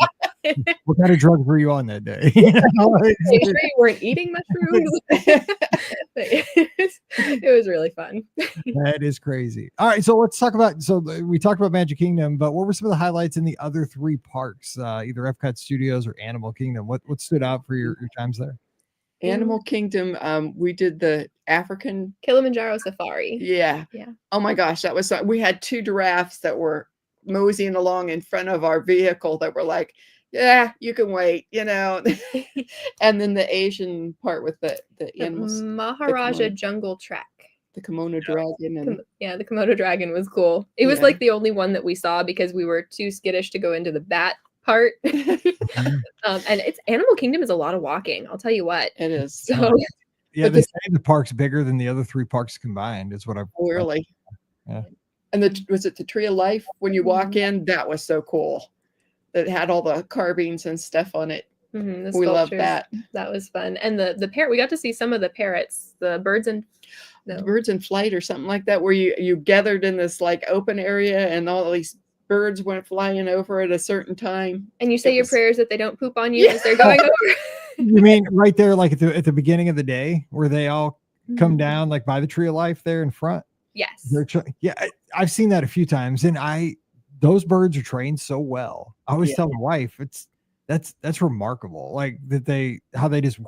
what kind of drugs were you on that day? Are you sure you weren't eating mushrooms? It was really fun. That is crazy. All right, so let's talk about. So we talked about Magic Kingdom, but what were some of the highlights in the other 3 parks? Either Epcot Studios or Animal Kingdom. What stood out for your times there? Animal Kingdom. We did the African Kilimanjaro Safari. Yeah. Oh my gosh, that was. We had 2 giraffes that were moseying along in front of our vehicle that were like, yeah, you can wait, and then the Asian part with the animals, Maharaja Jungle Trek, the Kimono Dragon, and the Komodo dragon was cool. It was like the only one that we saw because we were too skittish to go into the bat part. And it's Animal Kingdom is a lot of walking, I'll tell you what. It is. So they say the park's bigger than the other 3 parks combined is what I've really. Yeah. And was it the Tree of Life when you walk in? That was so cool. That had all the carvings and stuff on it. We love that. That was fun. And the parrot, we got to see some of the parrots, the birds in flight or something like that, where you gathered in this like open area and all these birds went flying over at a certain time. And you say your prayers that they don't poop on you as they're going over. You mean right there, like at the beginning of the day, where they all come down, like by the Tree of Life there in front? Yes. I've seen that a few times, and those birds are trained so well. I always tell my wife, that's remarkable. Like how they just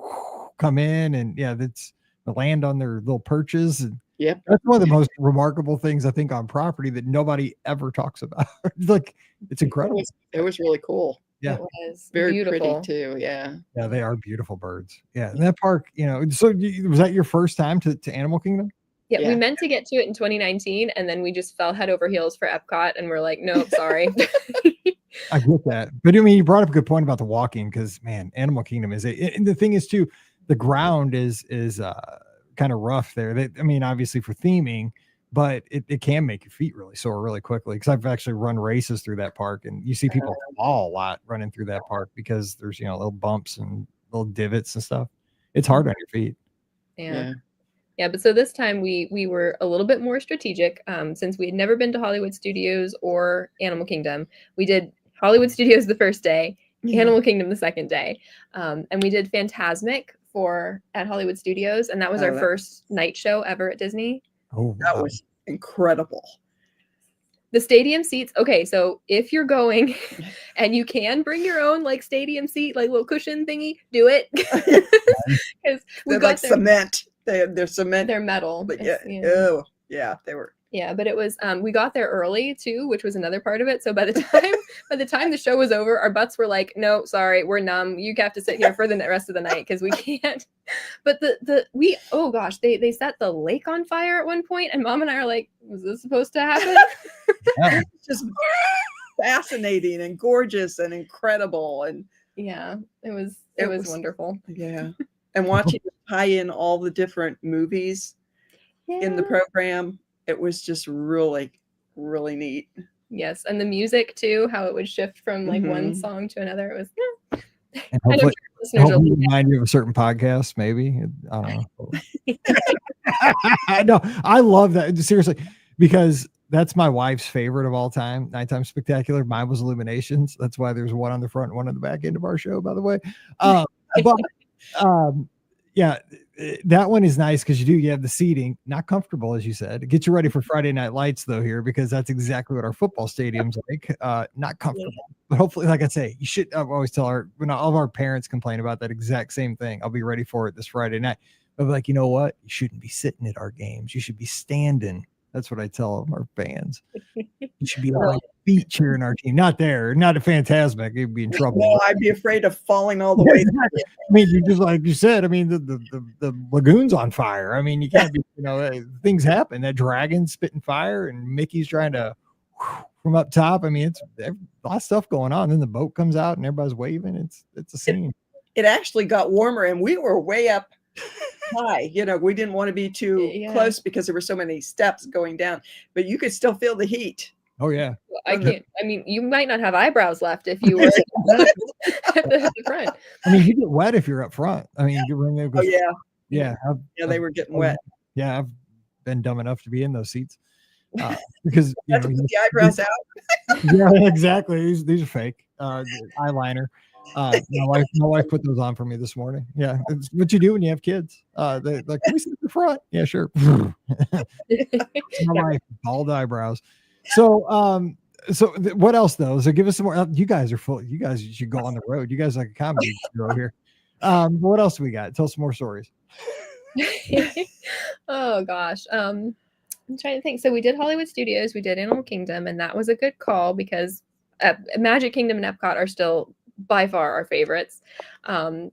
come in and that's the land on their little perches. And that's one of the most remarkable things I think on property that nobody ever talks about. Like it's incredible. It was really cool. Yeah, it was very beautiful. Pretty too. Yeah, they are beautiful birds. Yeah, and that park, So was that your first time to Animal Kingdom? Yeah, we meant to get to it in 2019, and then we just fell head over heels for Epcot, and we're like, nope, sorry. I get that. But I mean, you brought up a good point about the walking, because man, Animal Kingdom and the thing is too, the ground is kind of rough there. Obviously for theming, but it can make your feet really sore really quickly, because I've actually run races through that park, and you see people fall a lot running through that park because there's little bumps and little divots and stuff. It's hard on your feet. Yeah, but so this time we were a little bit more strategic, since we had never been to Hollywood Studios or Animal Kingdom. We did Hollywood Studios the first day, Animal Kingdom the second day, and we did Fantasmic at Hollywood Studios, and that was our first night show ever at Disney. Oh, wow. That was incredible. The stadium seats. Okay, so if you're going and you can bring your own like stadium seat, like little cushion thingy, do it. Because they're like cement. They're cement. They're metal. But they were. Yeah, but it was we got there early too, which was another part of it. So by the time the show was over, our butts were like, no, sorry, we're numb. You have to sit here for the rest of the night because we can't. But they set the lake on fire at one point, and Mom and I are like, was this supposed to happen? Just fascinating and gorgeous and incredible, and it was wonderful. Yeah, and watching it tie in all the different movies in the program. It was just really, really neat. Yes, and the music too, how it would shift from like one song to another. It was and hopefully remind you of a certain podcast, maybe. I don't know. No, I love that. Seriously, because that's my wife's favorite of all time. Nighttime Spectacular. Mine was Illuminations. That's why there's one on the front, one on the back end of our show, by the way. But yeah, that one is nice because you have the seating, not comfortable, as you said. Get you ready for Friday Night Lights, though, here, because that's exactly what our football stadium's like. Not comfortable, but hopefully, like I say, you should. I always tell when all of our parents complain about that exact same thing. I'll be ready for it this Friday night. I'll be like, you know what? You shouldn't be sitting at our games. You should be standing. That's what I tell our fans. You should be on feet cheering our team. Not there. Not a Phantasmic. You'd be in trouble. No, I'd be afraid of falling all the way. I mean, you just like you said. I mean, the lagoon's on fire. I mean, you can't be. Things happen. That dragon's spitting fire, and Mickey's trying to from up top. I mean, it's a lot of stuff going on. Then the boat comes out, and everybody's waving. It's a scene. It actually got warmer, and we were way up high. We didn't want to be too close because there were so many steps going down, but you could still feel the heat. Oh yeah. Well, I can't. I mean, you might not have eyebrows left if you were at the front. I mean, you get wet if you're up front. I mean, yeah. They were getting wet. Yeah, I've been dumb enough to be in those seats because put the eyebrows out. Yeah, exactly. These are fake. Eyeliner. My wife put those on for me this morning. Yeah, it's what you do when you have kids. They like, can we sit in the front? Yeah, sure. My wife, bald eyebrows. So, what else though? So give us some more. You guys are full. You guys should go on the road. You guys are like a comedy show here. What else do we got? Tell us some more stories. Oh gosh. I'm trying to think. So we did Hollywood Studios, we did Animal Kingdom, and that was a good call because Magic Kingdom and Epcot are still by far our favorites.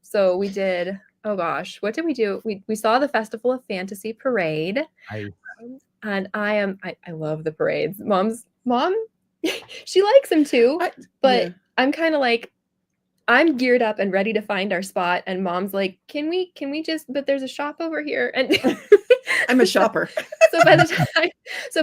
So we did, oh gosh, what did we do? We saw the Festival of Fantasy parade. And I love the parades. Mom, she likes them too, but I'm kind of like, I'm geared up and ready to find our spot. And Mom's like, can we just, but there's a shop over here. And I'm a shopper. So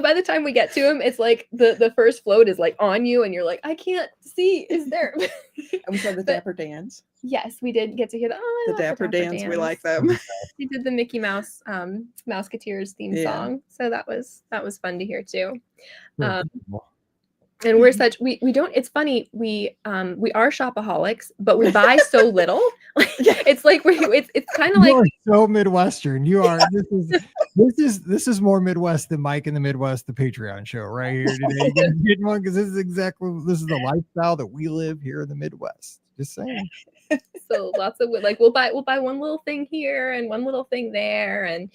by the time we get to him, it's like the first float is like on you and you're like, I can't see. Is there? And we saw the Dapper Dans. Yes, we did get to hear the Dapper Dans. We like them. We did the Mickey Mouse Mouseketeers theme song. So that was fun to hear too. And we're we don't, it's funny, we are shopaholics, but we buy so little. It's like it's kind of like, are so Midwestern. You are. This is more Midwest than Mike in the Midwest, the Patreon show right here today. You guys getting one because this is the lifestyle that we live here in the Midwest. Just saying. So lots of we'll buy one little thing here and one little thing there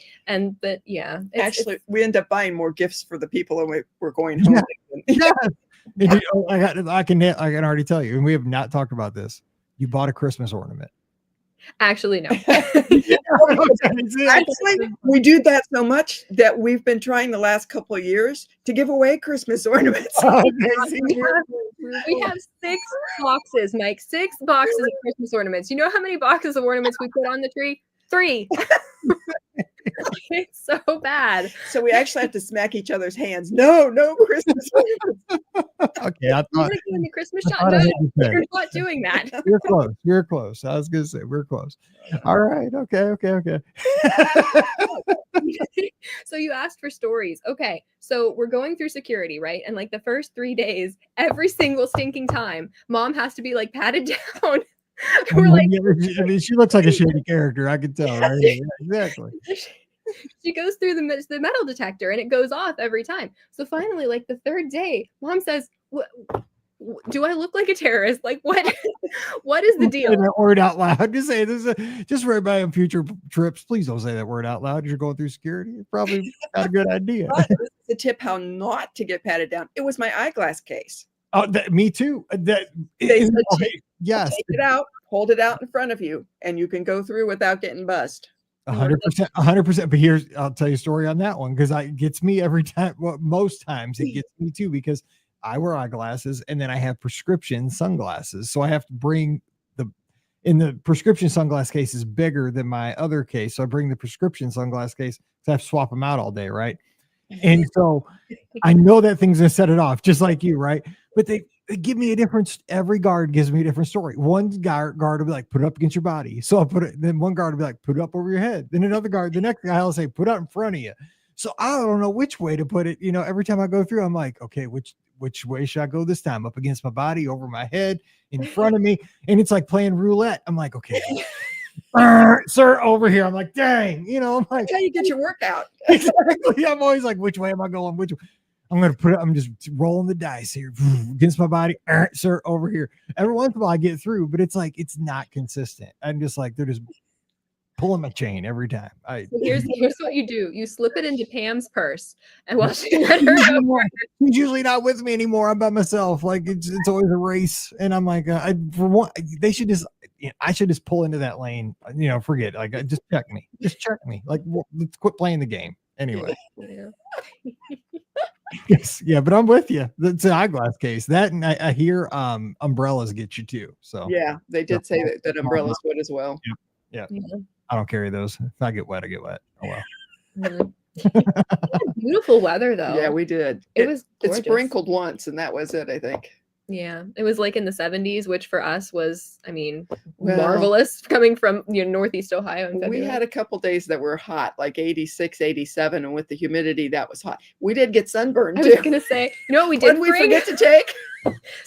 but yeah. Actually, we end up buying more gifts for the people when we're going home. Yeah. I can already tell you, and we have not talked about this. You bought a Christmas ornament. Actually, no. Actually, we do that so much that we've been trying the last couple of years to give away Christmas ornaments. We have 6 boxes, Mike. 6 boxes of Christmas ornaments. You know how many boxes of ornaments we put on the tree? 3. It's so bad. So we actually have to smack each other's hands. No Christmas ornaments. Okay, I thought doing the Christmas shot. No, you're not doing that. You're close. I was gonna say we're close. All right. Okay. So you asked for stories. Okay. So we're going through security, right? And like the first 3 days, every single stinking time, Mom has to be like patted down. We're like, I mean, she looks like a shady character. I can tell, right? Yeah, exactly. She goes through the metal detector and it goes off every time. So finally, like the 3rd day, Mom says, do I look like a terrorist? Like what is the deal? Say that word out loud. Just say this just for everybody on future trips. Please don't say that word out loud. You're going through security. You probably got a good idea. The tip how not to get patted down. It was my eyeglass case. Oh, me too. Yes. Take it out, hold it out in front of you, and you can go through without getting buzzed. 100%. But I'll tell you a story on that one because it gets me every time. Well, most times it gets me too because I wear eyeglasses and then I have prescription sunglasses. So I have to bring the prescription sunglass case is bigger than my other case. So I bring the prescription sunglass case because I have to swap them out all day, right? And so I know that thing's gonna set it off, just like you, right? But give me a different, every guard gives me a different story. One guard will be like, put it up against your body. So I'll put it, then one guard will be like, put it up over your head. Then another guard, the next guy will say, put it in front of you. So I don't know which way to put it. You know, every time I go through, I'm like, okay, which way should I go this time? Up against my body, over my head, in front of me. And it's like playing roulette. I'm like, okay, sir, over here. I'm like, dang, you know, I'm like, That's how you get your workout. exactly. I'm always like, which way am I going? Which way? I'm going to put it, I'm just rolling the dice here against my body. Sir, over here. Every once in a while I get through, but it's like, it's not consistent. I'm just like, they're just pulling my chain every time. So here's what you do. You slip it into Pam's purse and while she let her over. He's usually not with me anymore. I'm by myself. Like it's always a race. And I'm like, for one, they should just, I should just pull into that lane. You know, forget, like, just check me. Just check me. Like, let's quit playing the game. Anyway. Yeah. Yes, yeah, but I'm with you. That's an eyeglass case. That, and I hear umbrellas get you too. So Yeah, they did say that umbrellas would as well. Yeah. I don't carry those. If I get wet, I get wet. Oh well. Beautiful weather though. Yeah, we did. It was it gorgeous. sprinkled once, and that was it, I think. Yeah, it was like in the 70s, which for us was, I mean, Well, marvelous coming from Northeast Ohio. In we February. had a couple days that were hot, like 86, 87, and with the humidity, that was hot. We did get sunburned I too. was gonna say, you know what we did What did we bring? forget to take?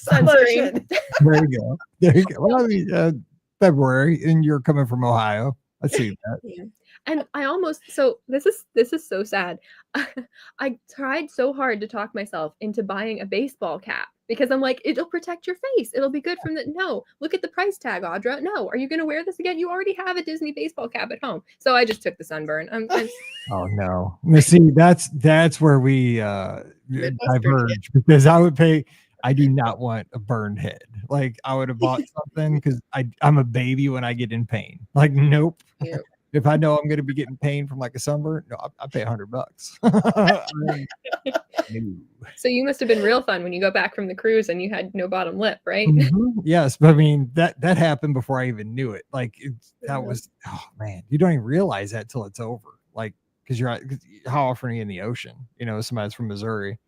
Sunscreen. There you go. There you go. Well, I mean, February, and you're coming from Ohio. I see that. Yeah. And I almost, so this is so sad. I tried so hard to talk myself into buying a baseball cap because I'm like, it'll protect your face. It'll be good from the, no, look at the price tag, Audra. No, are you going to wear this again? You already have a Disney baseball cap at home. So I just took the sunburn. Oh no. See, that's where we diverge, because I would pay. I do not want a burned head. Like I would have bought something because I'm a baby when I get in pain. Like, nope. Yeah. If I know I'm going to be getting pain from like a sunburn, no, I pay $100. No. So you must have been real fun when you go back from the cruise and you had no bottom lip, right? Mm-hmm. Yes, but I mean that happened before I even knew it. Like that was, oh man, you don't even realize that till it's over. Like because how often are you in the ocean? You know, somebody's from Missouri,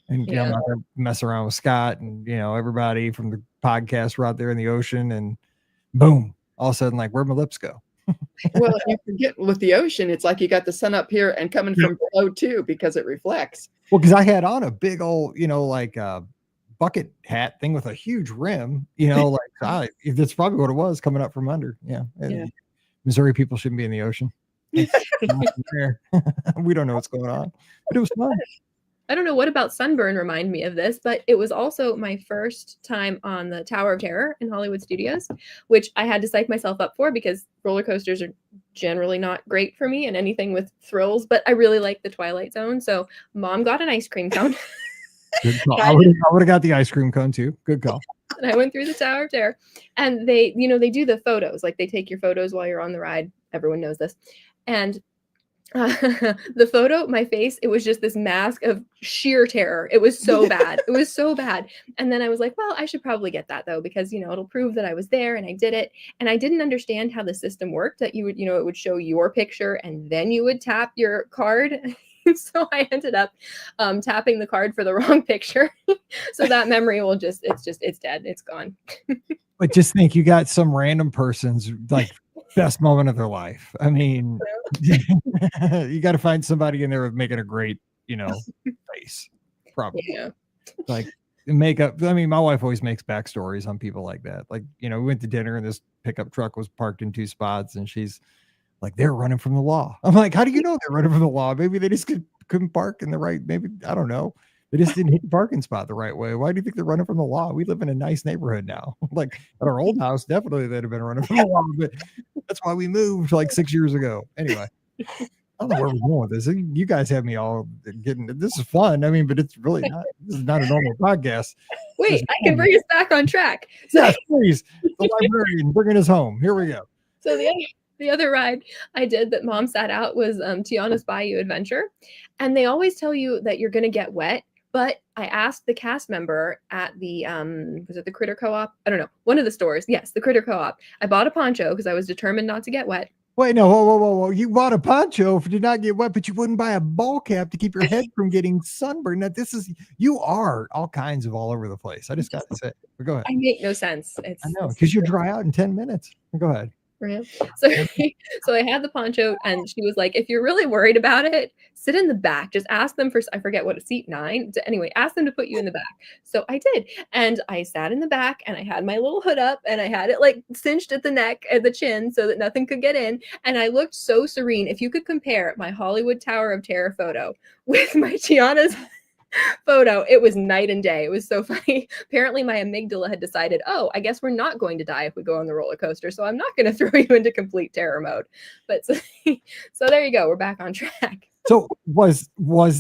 and I'm not gonna mess around with Scott and everybody from the podcast were out there in the ocean, and boom, all of a sudden, like, where'd my lips go? Well, you forget with the ocean, it's like you got the sun up here and coming from below too, because it reflects. Well, because I had on a big old, like bucket hat thing with a huge rim, like that's probably what it was coming up from under. Yeah. Missouri people shouldn't be in the ocean. We don't know what's going on, but it was fun. I don't know what about sunburn remind me of this, but it was also my first time on the Tower of Terror in Hollywood Studios, which I had to psych myself up for because roller coasters are generally not great for me and anything with thrills, but I really like the Twilight Zone. So Mom got an ice cream cone. Good call. I would have got the ice cream cone too. Good call. And I went through the Tower of Terror, and they do the photos, like they take your photos while you're on the ride. Everyone knows this. And the photo, my face, it was just this mask of sheer terror. It was so bad. It was so bad. And then I was like, well, I should probably get that though, because, it'll prove that I was there and I did it. And I didn't understand how the system worked, that you would, it would show your picture and then you would tap your card. So I ended up tapping the card for the wrong picture. So that memory will it's dead. It's gone. But just think, you got some random person's like best moment of their life. I mean, you got to find somebody in there making a great, face. Probably. Yeah. Like makeup. I mean, my wife always makes backstories on people like that. Like, we went to dinner and this pickup truck was parked in 2 spots, and she's like, they're running from the law. I'm like, how do you know they're running from the law? Maybe they just couldn't park in the right. Maybe, I don't know. They just didn't hit the parking spot the right way. Why do you think they're running from the law? We live in a nice neighborhood now. Like at our old house, definitely they'd have been running from the law, but that's why we moved like 6 years ago. Anyway, I don't know where we're going with this. You guys have me all getting, this is fun. I mean, but it's really not, this is not a normal podcast. Wait, I can bring us back on track. So, yes, please. The librarian bringing us home. Here we go. So the other ride I did that Mom sat out was Tiana's Bayou Adventure. And they always tell you that you're going to get wet. But I asked the cast member at the, was it the Critter Co-op? I don't know. One of the stores. Yes, the Critter Co-op. I bought a poncho because I was determined not to get wet. Wait, no, whoa. You bought a poncho to not get wet, but you wouldn't buy a ball cap to keep your head from getting sunburned. Now, you are all kinds of all over the place. I just got to say, but go ahead. I make no sense. I know, because you'll dry out in 10 minutes. Go ahead. Right. So, so I had the poncho, and she was like, if you're really worried about it, sit in the back. Just ask them for, I forget what, seat 9. Anyway, ask them to put you in the back. So I did. And I sat in the back, and I had my little hood up, and I had it like cinched at the neck, at the chin, so that nothing could get in. And I looked so serene. If you could compare my Hollywood Tower of Terror photo with my Tiana's photo, it was night and day. It was so funny. Apparently my amygdala had decided, oh, I guess we're not going to die if we go on the roller coaster, so I'm not going to throw you into complete terror mode. But so there you go, we're back on track. So was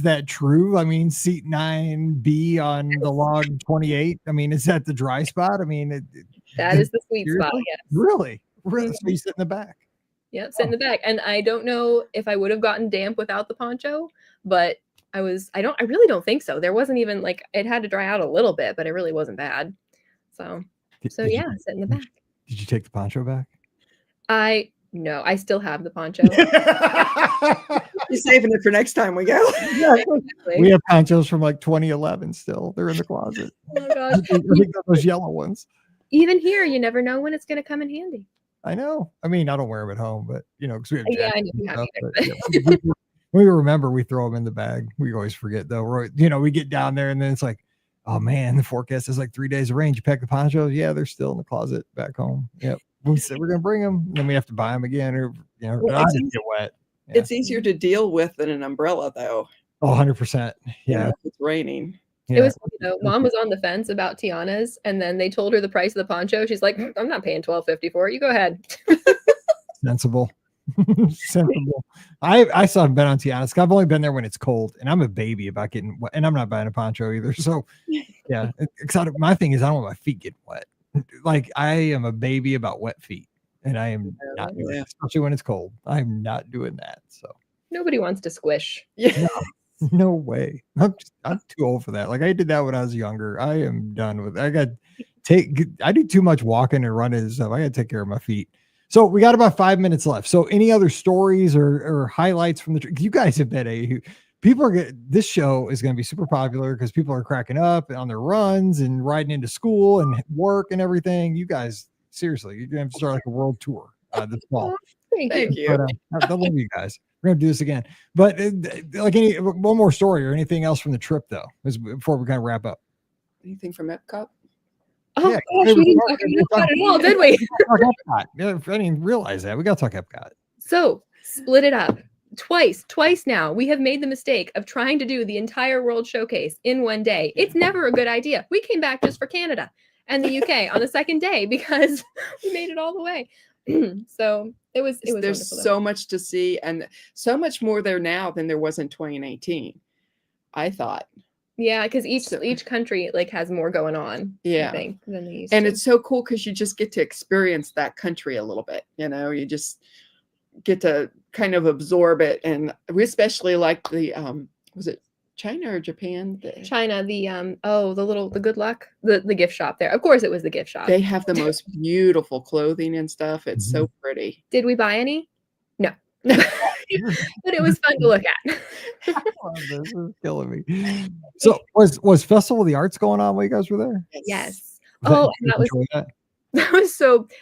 that true? I mean, seat 9B on the log 28, I mean, is that the dry spot? I mean, that is the sweet spot. Yes. Really so you sit in the back? Yeah, sit in the back. And I don't know if I would have gotten damp without the poncho, but I really don't think so. There wasn't even like, it had to dry out a little bit, but it really wasn't bad. So sit in the back. Did you take the poncho back? No, I still have the poncho. You're saving it for next time we go. Yeah, exactly. We have ponchos from like 2011 still. They're in the closet. Oh gosh. Those yellow ones. Even here, you never know when it's going to come in handy. I know. I mean, I don't wear them at home, but because we have I know you have we remember we throw them in the bag. We always forget though. We get down there and then it's like, oh man, the forecast is like 3 days of rain. You pack the ponchos? Yeah, they're still in the closet back home. Yep. We said we're gonna bring them, and then we have to buy them again, or I didn't get wet. Yeah. It's easier to deal with than an umbrella, though. Oh, 100%. Yeah, if it's raining. Yeah. It was, Mom was on the fence about Tiana's, and then they told her the price of the poncho. She's like, I'm not paying $12.50 for it. You go ahead. Sensible. Sensible. I still haven't been on Tiana's. I've only been there when it's cold, and I'm a baby about getting wet, and I'm not buying a poncho either. So yeah, my thing is I don't want my feet getting wet. Like I am a baby about wet feet, and I am not doing it, especially when it's cold. I'm not doing that. So nobody wants to squish. Yeah. No way. I'm too old for that. Like I did that when I was younger. I am done with it. I do too much walking and running and stuff. I got to take care of my feet. So we got about 5 minutes left. So any other stories or highlights from the trip? You guys have been this show is going to be super popular because people are cracking up on their runs and riding into school and work and everything. You guys, seriously, you're going to start like a world tour this fall. Thank you. But, I love you guys. We're going to do this again. But like one more story or anything else from the trip though, before we kind of wrap up. Anything from Epcot? Oh yeah, gosh, we didn't talk about Epcot at all, did we? Yeah, I didn't realize that. We got to talk Epcot. So split it up. Twice now, we have made the mistake of trying to do the entire World Showcase in one day. It's never a good idea. We came back just for Canada and the UK on the second day because we made it all the way. So it was there's so much to see and so much more there now than there was in 2019. I thought. Yeah, because each country like has more going on. Yeah, I think, than they used and to. it's so cool because you just get to experience that country a little bit. You just get to kind of absorb it, and we especially like the was it China or Japan? China, the good luck, the gift shop there. Of course, it was the gift shop. They have the most beautiful clothing and stuff. It's so pretty. Did we buy any? No. But it was fun to look at. This is killing me. So was Festival of the Arts going on while you guys were there? Yes. That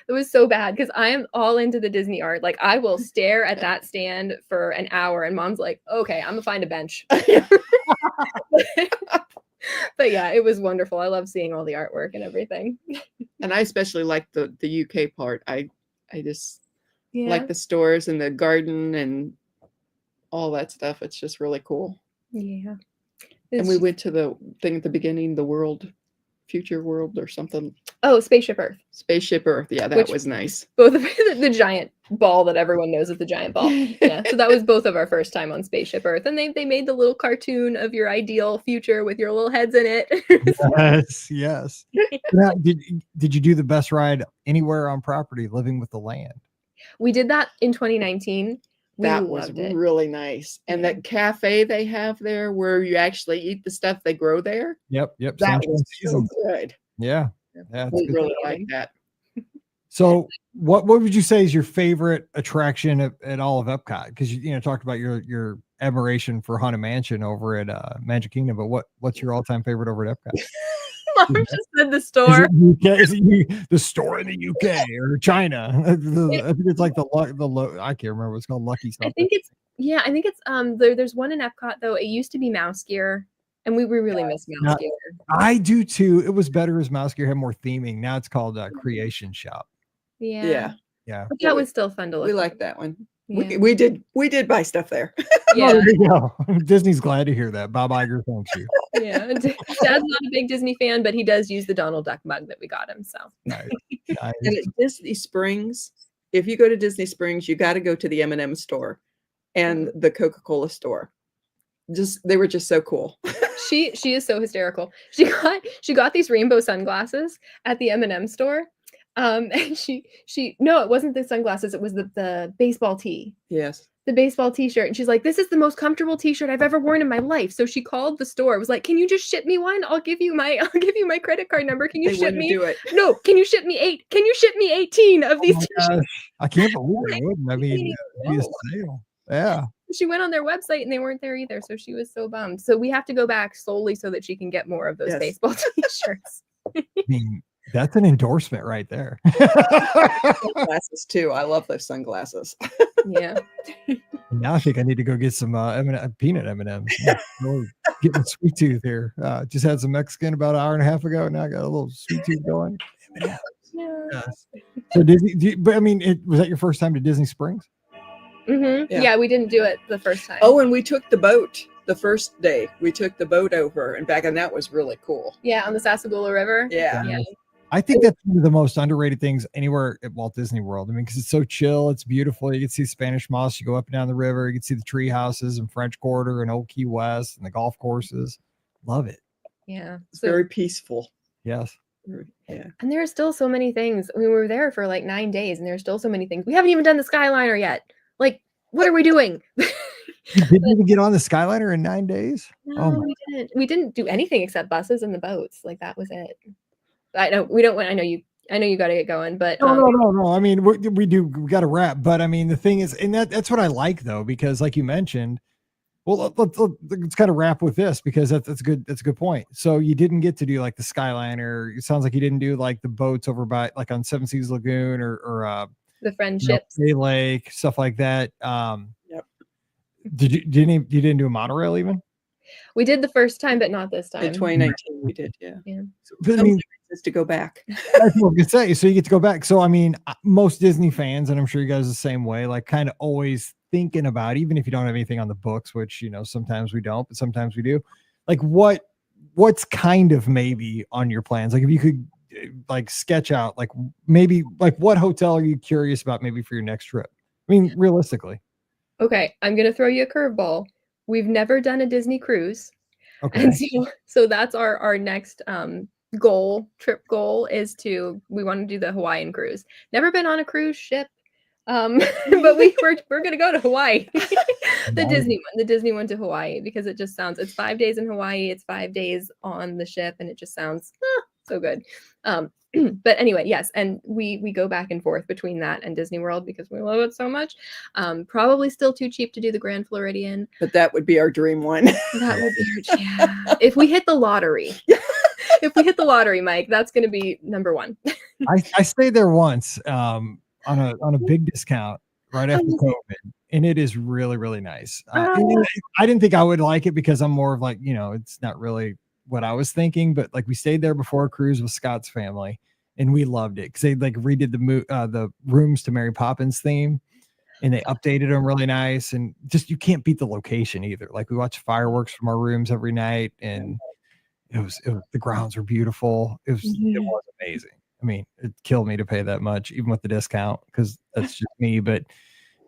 was so bad because I am all into the Disney art. Like I will stare at that stand for an hour, and Mom's like, "Okay, I'm gonna find a bench." But yeah, it was wonderful. I love seeing all the artwork and everything. And I especially like the UK part. I just like the stores and the garden and all that stuff. It's just really cool. Yeah. And we went to the thing at the beginning, the Future World or something. Oh, Spaceship Earth. Spaceship Earth. Yeah, that was nice. Both of the giant ball that everyone knows is the giant ball. Yeah. So that was both of our first time on Spaceship Earth. And they made the little cartoon of your ideal future with your little heads in it. Yes. Now, did you do the best ride anywhere on property, Living with the Land? We did that in 2019. That was really nice. And that cafe they have there where you actually eat the stuff they grow there. Yep. That was so good. Yeah. I really like that. So what would you say is your favorite attraction at all of Epcot? Because you talked about your admiration for Haunted Mansion over at Magic Kingdom, but what's your all-time favorite over at Epcot? Mom just said the Is store. it UK? Is it the store in the UK or China? I think it's like the I can't remember what it's called. Lucky something. I think it's there's one in Epcot though. It used to be Mouse Gear, and we really miss Mouse Gear. I do too. It was better as Mouse Gear had more theming. Now it's called Creation Shop. Yeah. But that was still fun to look. We like that one. Yeah. We did buy stuff there. Yeah. There you go. Disney's glad to hear that. Bob Iger thanks you. Yeah. Dad's not a big Disney fan, but he does use the Donald Duck mug that we got him. So Nice. And at Disney Springs, if you go to Disney Springs, you got to go to the M&M store and the Coca-Cola store. They were just so cool. She is so hysterical. She got these rainbow sunglasses at the M&M store. And no, it wasn't the sunglasses, it was the baseball tee. Yes. The baseball t-shirt. And she's like, this is the most comfortable t-shirt I've ever worn in my life. So she called the store. It was like, can you just ship me one? I'll give you my credit card number. Can you ship me? Do it. No, can you ship me 8? Can you ship me 18 of these t-shirts? I can't believe it wouldn't. I mean, it'd be a sale. Yeah. She went on their website and they weren't there either. So she was so bummed. So we have to go back solely so that she can get more of those baseball t-shirts. I mean, that's an endorsement right there. Sunglasses too. I love those sunglasses. Yeah. Now I think I need to go get some peanut M&Ms. Getting sweet tooth here. Just had some Mexican about an hour and a half ago. Now I got a little sweet tooth going. Yeah. So Disney, but I mean, was that your first time to Disney Springs? Mm-hmm. Yeah, we didn't do it the first time. Oh, and we took the boat the first day. We took the boat over and back, and that was really cool. Yeah, on the Sassagoula River. Yeah. I think that's one of the most underrated things anywhere at Walt Disney World. I mean, because it's so chill, it's beautiful. You can see Spanish Moss. You go up and down the river. You can see the tree houses and French Quarter and Old Key West and the golf courses. Love it. Yeah, it's very peaceful. Yes. Yeah. And there are still so many things. We were there for like 9 days, and there's still so many things. We haven't even done the Skyliner yet. Like, what are we doing? You didn't even get on the Skyliner in 9 days? No, we didn't. We didn't do anything except buses and the boats. Like, that was it. I know we don't want. I know you got to get going, but no. I mean, we got to wrap. But I mean, the thing is, and that's what I like though, because like you mentioned, well, let's kind of wrap with this because that's a good point. So you didn't get to do like the Skyliner. It sounds like you didn't do like the boats over by like on Seven Seas Lagoon or the Friendships, Bay Lake, stuff like that. Yep. You didn't do a monorail even? We did the first time, but not this time. In 2019, we did. Yeah. But I mean, is to go back. That's what I was gonna say. So you get to go back. So I mean, most Disney fans, and I'm sure you guys are the same way, like kind of always thinking about, even if you don't have anything on the books, which sometimes we don't, but sometimes we do. Like what's kind of maybe on your plans? Like if you could like sketch out, like maybe like what hotel are you curious about maybe for your next trip? I mean, realistically. Okay, I'm gonna throw you a curveball. We've never done a Disney cruise. Okay. And so that's our next trip goal is we want to do the Hawaiian cruise. Never been on a cruise ship. But we're gonna go to Hawaii. the Disney one to Hawaii, because it just sounds, it's 5 days in Hawaii, it's 5 days on the ship, and it just sounds so good. But anyway, yes, and we go back and forth between that and Disney World because we love it so much. Probably still too cheap to do the Grand Floridian, but that would be our dream one. That would be if we hit the lottery. If we hit the lottery, Mike, that's going to be number one. I stayed there once on a big discount right after COVID, and it is really, really nice. I didn't think I would like it because I'm more of like, it's not really what I was thinking, but like we stayed there before a cruise with Scott's family, and we loved it because they like redid the rooms to Mary Poppins theme, and they updated them really nice, and just you can't beat the location either. Like we watched fireworks from our rooms every night, and it was the grounds were beautiful. It was amazing. I mean, it killed me to pay that much, even with the discount, because that's just me. But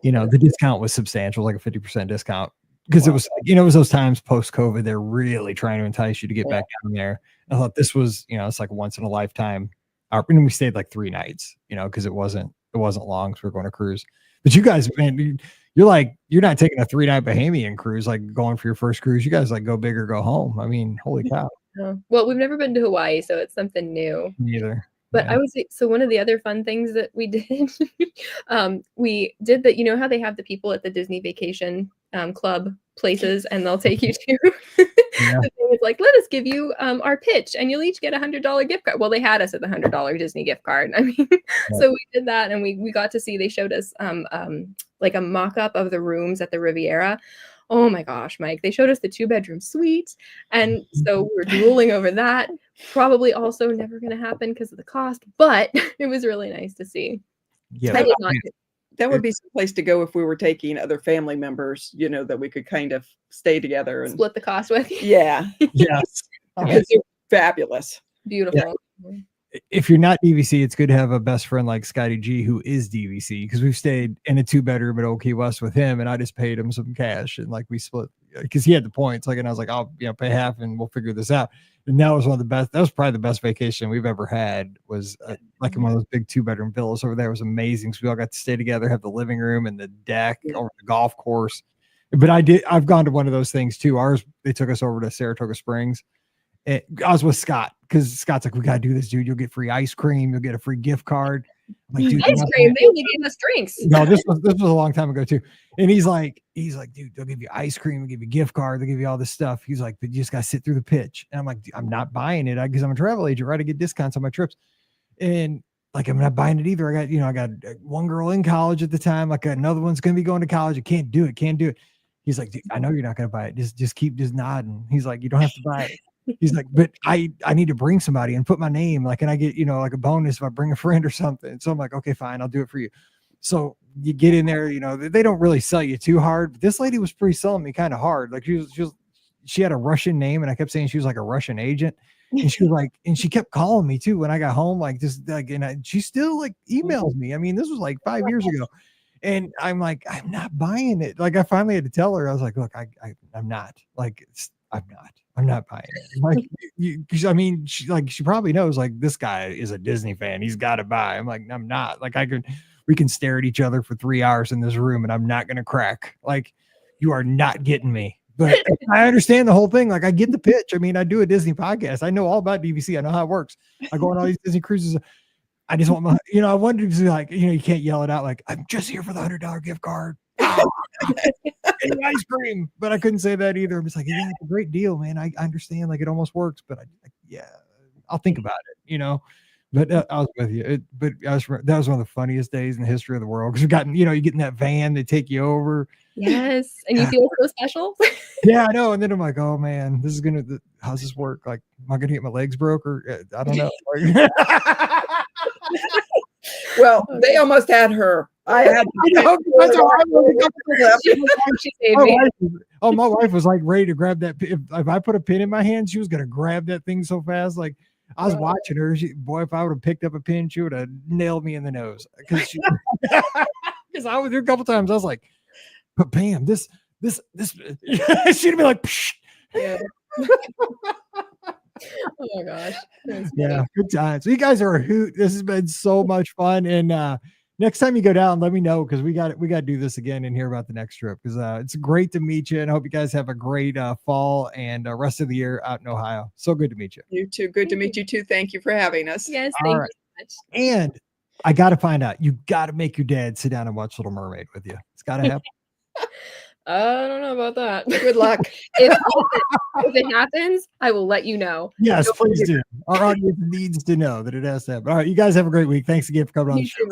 the discount was substantial, like a 50% discount, because it was it was those times post COVID. They're really trying to entice you to get back down there. I thought this was it's like once in a lifetime. And we stayed like 3 nights, because it wasn't long, because we were going to cruise. But you guys, man, you're not taking a 3-night Bahamian cruise, like going for your first cruise. You guys like go big or go home. I mean, holy cow. Well, we've never been to Hawaii, so it's something new. Neither. But Yeah. I would say, so one of the other fun things that we did, we did that, you know how they have the people at the Disney Vacation Club places and they'll take you to Yeah. the thing is like, let us give you our pitch and you'll each get $100 gift card. Well, they had us at the $100 Disney gift card. I mean, so we did that and we got to see, they showed us like a mock-up of the rooms at the Riviera. Oh my gosh, Mike, they showed us the 2-bedroom suite. And so we're drooling over that. Probably also never going to happen because of the cost, but it was really nice to see. Yeah. I did not. That would be some place to go if we were taking other family members, you know, that we could kind of stay together and Split the cost with you. yeah, Yes. because they're fabulous. Beautiful. If you're not DVC, it's good to have a best friend like Scotty G, who is DVC, because we've stayed in a 2-bedroom at Old Key West with him, and I just paid him some cash, and like we split because he had the points. Like, and I was like, I'll pay half, and we'll figure this out. And that was one of the best. That was probably the best vacation we've ever had. Was like in one of those big 2-bedroom villas over there. It was amazing. So we all got to stay together, have the living room and the deck over the golf course. But I've gone to one of those things too. Ours, they took us over to Saratoga Springs. I was with Scott because Scott's like, we got to do this, dude. You'll get free ice cream. You'll get a free gift card. I'm like, dude, Ice cream. They only gave us drinks. no, this was a long time ago too. And he's like, dude, they'll give you ice cream, they'll give you a gift card, they'll give you all this stuff. He's like, but you just got to sit through the pitch. And I'm like, I'm not buying it because I'm a travel agent, right? I get discounts on my trips. And like, I'm not buying it either. I got one girl in college at the time. Like another one's going to be going to college. I can't do it. He's like, dude, I know you're not going to buy it. Just keep nodding. He's like, you don't have to buy it. He's like, but I need to bring somebody and put my name, like, and I get, like a bonus if I bring a friend or something. So I'm like, okay, fine, I'll do it for you. So you get in there, they don't really sell you too hard. But this lady was pre-selling me kind of hard. Like she had a Russian name, and I kept saying she was like a Russian agent. And she was like, and she kept calling me too when I got home, like just like, and she still like emails me. I mean, this was like 5 years ago. And I'm like, I'm not buying it. Like I finally had to tell her, I was like, look, I'm not like, I'm not buying it. Like, I mean, she probably knows like this guy is a Disney fan. He's got to buy. I'm like, I'm not. Like we can stare at each other for 3 hours in this room, and I'm not going to crack. Like, you are not getting me. But I understand the whole thing. Like, I get the pitch. I mean, I do a Disney podcast. I know all about DVC. I know how it works. I go on all these Disney cruises. I just want my, I wanted to be like, you can't yell it out. Like, I'm just here for the $100 gift card. Ice cream, but I couldn't say that either. I'm just like, yeah, it's a great deal, man. I understand, like it almost works, but I'll think about it, But I was with you. That was one of the funniest days in the history of the world because we've gotten, you get in that van, they take you over. Yes, and you feel so special. Yeah, I know. And then I'm like, oh man, how's this work? Like, am I gonna get my legs broke or I don't know. Well, they almost had her. I had. My wife was like ready to grab that. If I put a pin in my hand, she was gonna grab that thing so fast. Like I was watching her. If I would have picked up a pin, she would have nailed me in the nose. Because I was there a couple times. I was like, but Pam, this. She'd be like, psh. Yeah. Oh my gosh. Yeah, good times. So you guys are a hoot. This has been so much fun. And next time you go down, let me know because we got to do this again and hear about the next trip because it's great to meet you and I hope you guys have a great fall and rest of the year out in Ohio. So good to meet you. You too. Good to meet you too. Thank you for having us. Yes, thank you so much. And I got to find out. You got to make your dad sit down and watch Little Mermaid with you. It's got to happen. I don't know about that. Good luck. If it happens, I will let you know. Yes, please do. Our audience needs to know that it has to happen. All right, you guys have a great week. Thanks again for coming on the show.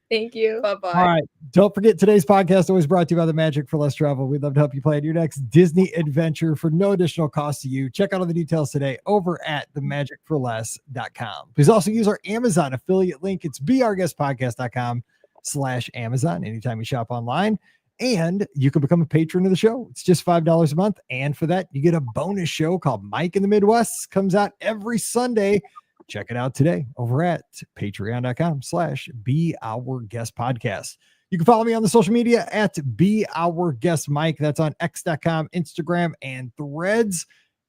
Thank you. Bye-bye. All right. Don't forget today's podcast always brought to you by the Magic for Less Travel. We'd love to help you plan your next Disney adventure for no additional cost to you. Check out all the details today over at themagicforless.com. Please also use our Amazon affiliate link. It's beourguestpodcast.com/Amazon anytime you shop online. And you can become a patron of the show. It's just $5 a month. And for that, you get a bonus show called Mike in the Midwest. Comes out every Sunday. Check it out today over at patreon.com/beourguestpodcast. You can follow me on the social media at beourguestmike. That's on x.com, Instagram, and Threads.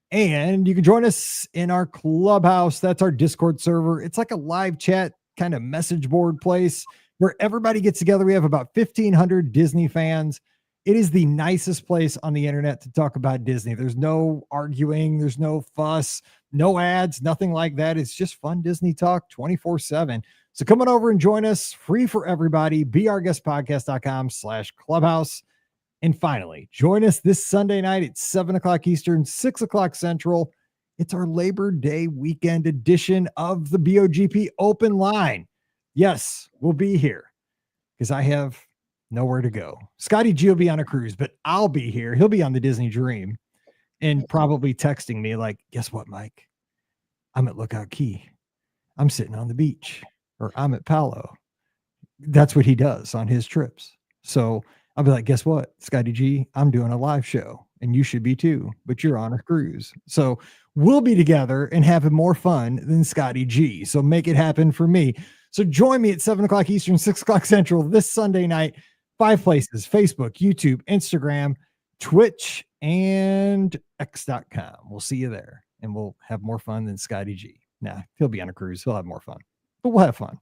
And you can join us in our Clubhouse. That's our Discord server. It's like a live chat kind of message board place where everybody gets together. We have about 1,500 Disney fans. It is the nicest place on the internet to talk about Disney. There's no arguing. There's no fuss. no ads, nothing like that. It's just fun Disney talk 24/7. So come on over and join us, free for everybody. beourguestpodcast.com/clubhouse. And finally, join us this Sunday night at 7 o'clock Eastern, 6 o'clock Central. It's our Labor Day weekend edition of the BOGP Open Line. Yes, we'll be here because I have nowhere to go. Scotty G will be on a cruise, but I'll be here. He'll be on the Disney Dream and probably texting me like, guess what, Mike? I'm at Lookout Key. I'm sitting on the beach, or I'm at Palo. That's what he does on his trips. So I'll be like, guess what, Scotty G, I'm doing a live show and you should be too, but you're on a cruise. So we'll be together and having more fun than Scotty G. So make it happen for me. So join me at 7 o'clock Eastern, 6 o'clock Central this Sunday night. 5 places: Facebook, YouTube, Instagram, Twitch, and X.com. We'll see you there and we'll have more fun than Scotty G. Nah, he'll be on a cruise. He'll have more fun, but we'll have fun.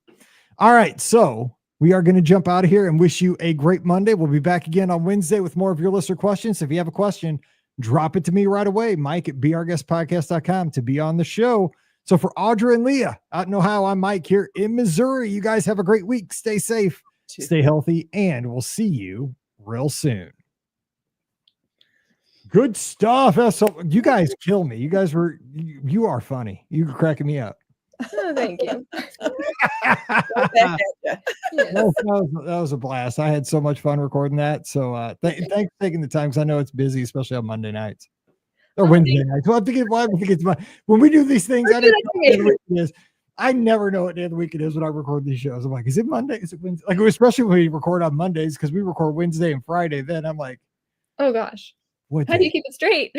All right. So we are going to jump out of here and wish you a great Monday. We'll be back again on Wednesday with more of your listener questions. If you have a question, drop it to me right away, Mike at beourguestpodcast.com, to be on the show. So for Audra and Leah out in Ohio, I'm Mike here in Missouri. You guys have a great week. Stay safe, stay healthy, and we'll see you real soon. Good stuff. So you guys kill me. You guys you are funny. You were cracking me up. Oh, thank you. That was a blast. I had so much fun recording that. So thanks for taking the time, because I know it's busy, especially on Monday nights or Wednesday nights. Well, when we do these things, I don't know what day of the week it is. I never know what day of the week it is when I record these shows. I'm like, is it Monday? Is it Wednesday? Like, especially when we record on Mondays, because we record Wednesday and Friday. Then I'm like, oh gosh, what how do you keep it straight?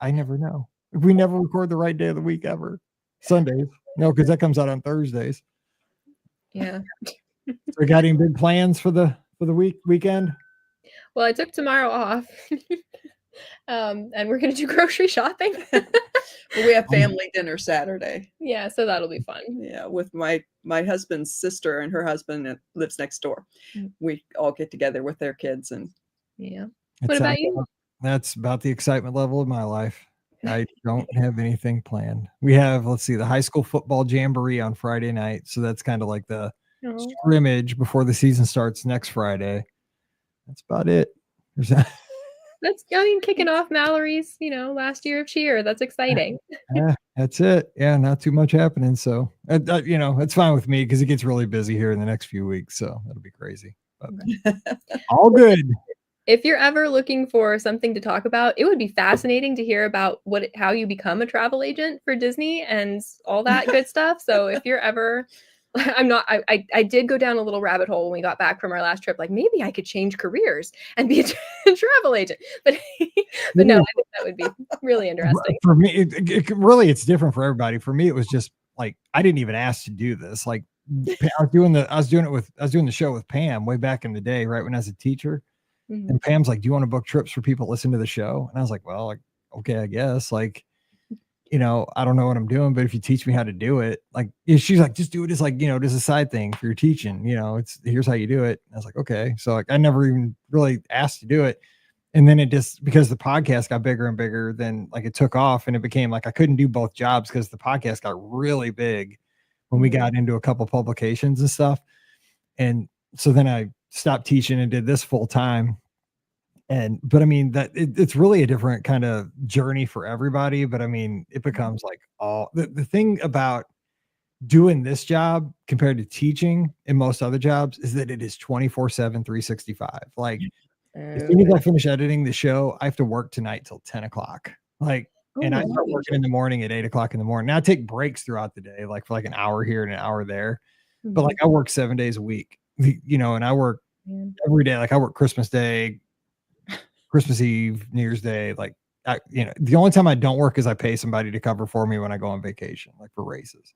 I never know. We never record the right day of the week ever. Sundays. No, because that comes out on Thursdays. Yeah. So got any big plans for the weekend? Well, I took tomorrow off. And we're gonna do grocery shopping. We have family dinner Saturday. Yeah, so that'll be fun. Yeah, with my husband's sister and her husband that lives next door. We all get together with their kids. And yeah. What about you? That's about the excitement level of my life. I don't have anything planned. We have, let's see, the high school football jamboree on Friday night. So that's kind of like the scrimmage before the season starts next Friday. That's about it. That's, I mean, kicking off Mallory's, last year of cheer. That's exciting. Yeah, that's it. Yeah, not too much happening. So, it's fine with me because it gets really busy here in the next few weeks. So that'll be crazy. But all good. If you're ever looking for something to talk about, it would be fascinating to hear about how you become a travel agent for Disney and all that good stuff. So if you're ever, I did go down a little rabbit hole when we got back from our last trip. Like, maybe I could change careers and be a travel agent, but no, I think that would be really interesting. For me, it's different for everybody. For me, it was just like, I didn't even ask to do this. Like, I was doing the show with Pam way back in the day, right when I was a teacher. Mm-hmm. And Pam's like, do you want to book trips for people to listen to the show? And I was like, well, okay, I guess. Like, I don't know what I'm doing, but if you teach me how to do it, like, she's like, just do it as like, just a side thing for your teaching. Here's how you do it. And I was like, okay. So like, I never even really asked to do it. And then it just, because the podcast got bigger and bigger, then like it took off and it became like, I couldn't do both jobs because the podcast got really big when we got into a couple publications and stuff. And so then I stopped teaching and did this full time. But I mean, that it's really a different kind of journey for everybody. But I mean, it becomes like the thing about doing this job compared to teaching in most other jobs is that it is 24/7, 365. Like, as soon as I finish editing the show, I have to work tonight till 10 o'clock. Like, and I start working in the morning at 8 o'clock in the morning. Now I take breaks throughout the day, like for like an hour here and an hour there. Mm-hmm. But like, I work 7 days a week, and I work every day. Like, I work Christmas Day, Christmas Eve, New Year's Day. Like, the only time I don't work is I pay somebody to cover for me when I go on vacation, like for races.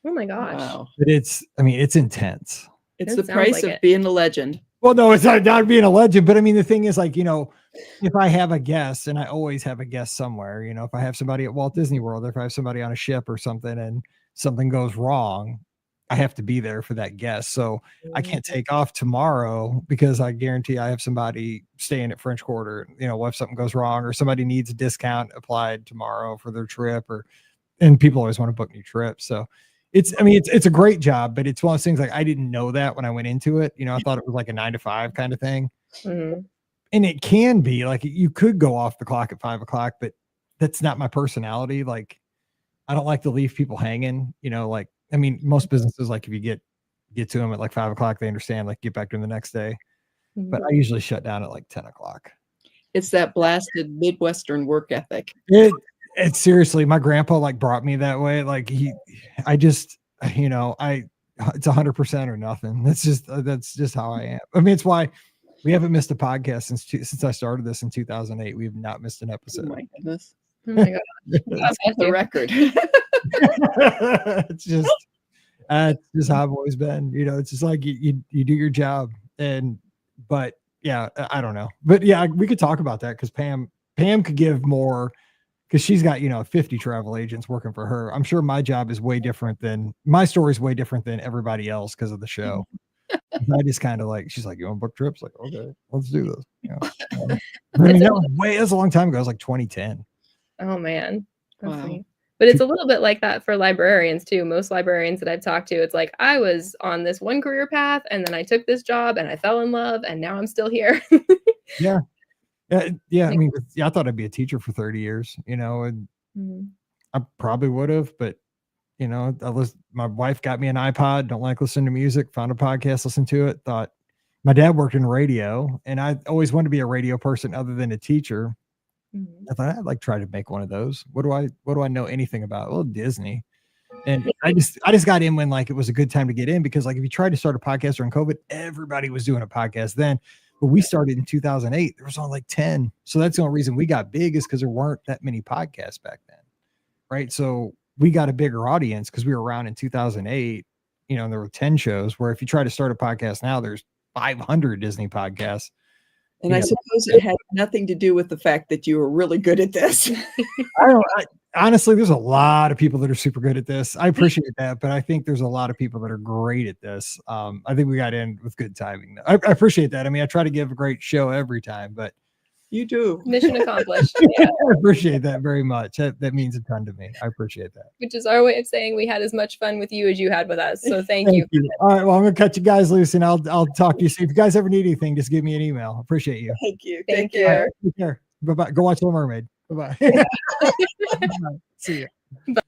Oh my gosh. Wow. But it's intense. It's the price of being a legend. Well, no, it's not being a legend, but I mean, the thing is, like, if I have a guest, and I always have a guest somewhere, if I have somebody at Walt Disney World, or if I have somebody on a ship or something and something goes wrong, I have to be there for that guest. So I can't take off tomorrow because I guarantee I have somebody staying at French Quarter. If something goes wrong or somebody needs a discount applied tomorrow for their trip, or and people always want to book new trips. So it's a great job, but it's one of those things like I didn't know that when I went into it. I thought it was like a 9 to 5 kind of thing. Mhm. And it can be like you could go off the clock at 5 o'clock, but that's not my personality. Like I don't like to leave people hanging, most businesses, like if you get to them at like 5 o'clock, they understand, like get back to them the next day. But I usually shut down at like 10 o'clock. It's that blasted Midwestern work ethic. It's seriously, my grandpa like brought me that way. Like it's 100% or nothing. That's just how I am. I mean, it's why we haven't missed a podcast since I started this in 2008. We have not missed an episode. Oh my goodness. Oh my God. That's the record. It's just how I've always been. It's just like you do your job, but yeah, I don't know. But yeah, we could talk about that because Pam could give more because she's got 50 travel agents working for her. I'm sure my story is way different than everybody else because of the show. I just kind of like, she's like, you want to book trips? Like, okay, let's do this. That was a long time ago. It was like 2010. Oh man. Wow. But it's a little bit like that for librarians too. Most librarians that I've talked to, it's like I was on this one career path and then I took this job and I fell in love and now I'm still here. Yeah. I thought I'd be a teacher for 30 years, and I probably would have, but my wife got me an iPod, don't like listening to music, found a podcast, listened to it, thought my dad worked in radio and I always wanted to be a radio person other than a teacher. I thought I'd like try to make one of those. What do I know anything about? Well, Disney. And I just got in when like it was a good time to get in because like if you tried to start a podcast during COVID, everybody was doing a podcast then. But we started in 2008. There was only like 10. So that's the only reason we got big is because there weren't that many podcasts back then. Right. So we got a bigger audience because we were around in 2008, and there were 10 shows where if you try to start a podcast now, there's 500 Disney podcasts. And I suppose it had nothing to do with the fact that you were really good at this. Honestly, there's a lot of people that are super good at this. I appreciate that, but I think there's a lot of people that are great at this. I think we got in with good timing. I appreciate that. I mean, I try to give a great show every time, but you do. Mission accomplished. Yeah. I appreciate that very much. That means a ton to me. I appreciate that. Which is our way of saying we had as much fun with you as you had with us. So thank you. All right. Well, I'm going to cut you guys loose and I'll talk to you soon. If you guys ever need anything, just give me an email. Appreciate you. Thank you. Thank you. Right, take care. Bye-bye. Go watch Little Mermaid. Bye-bye. See you. Bye.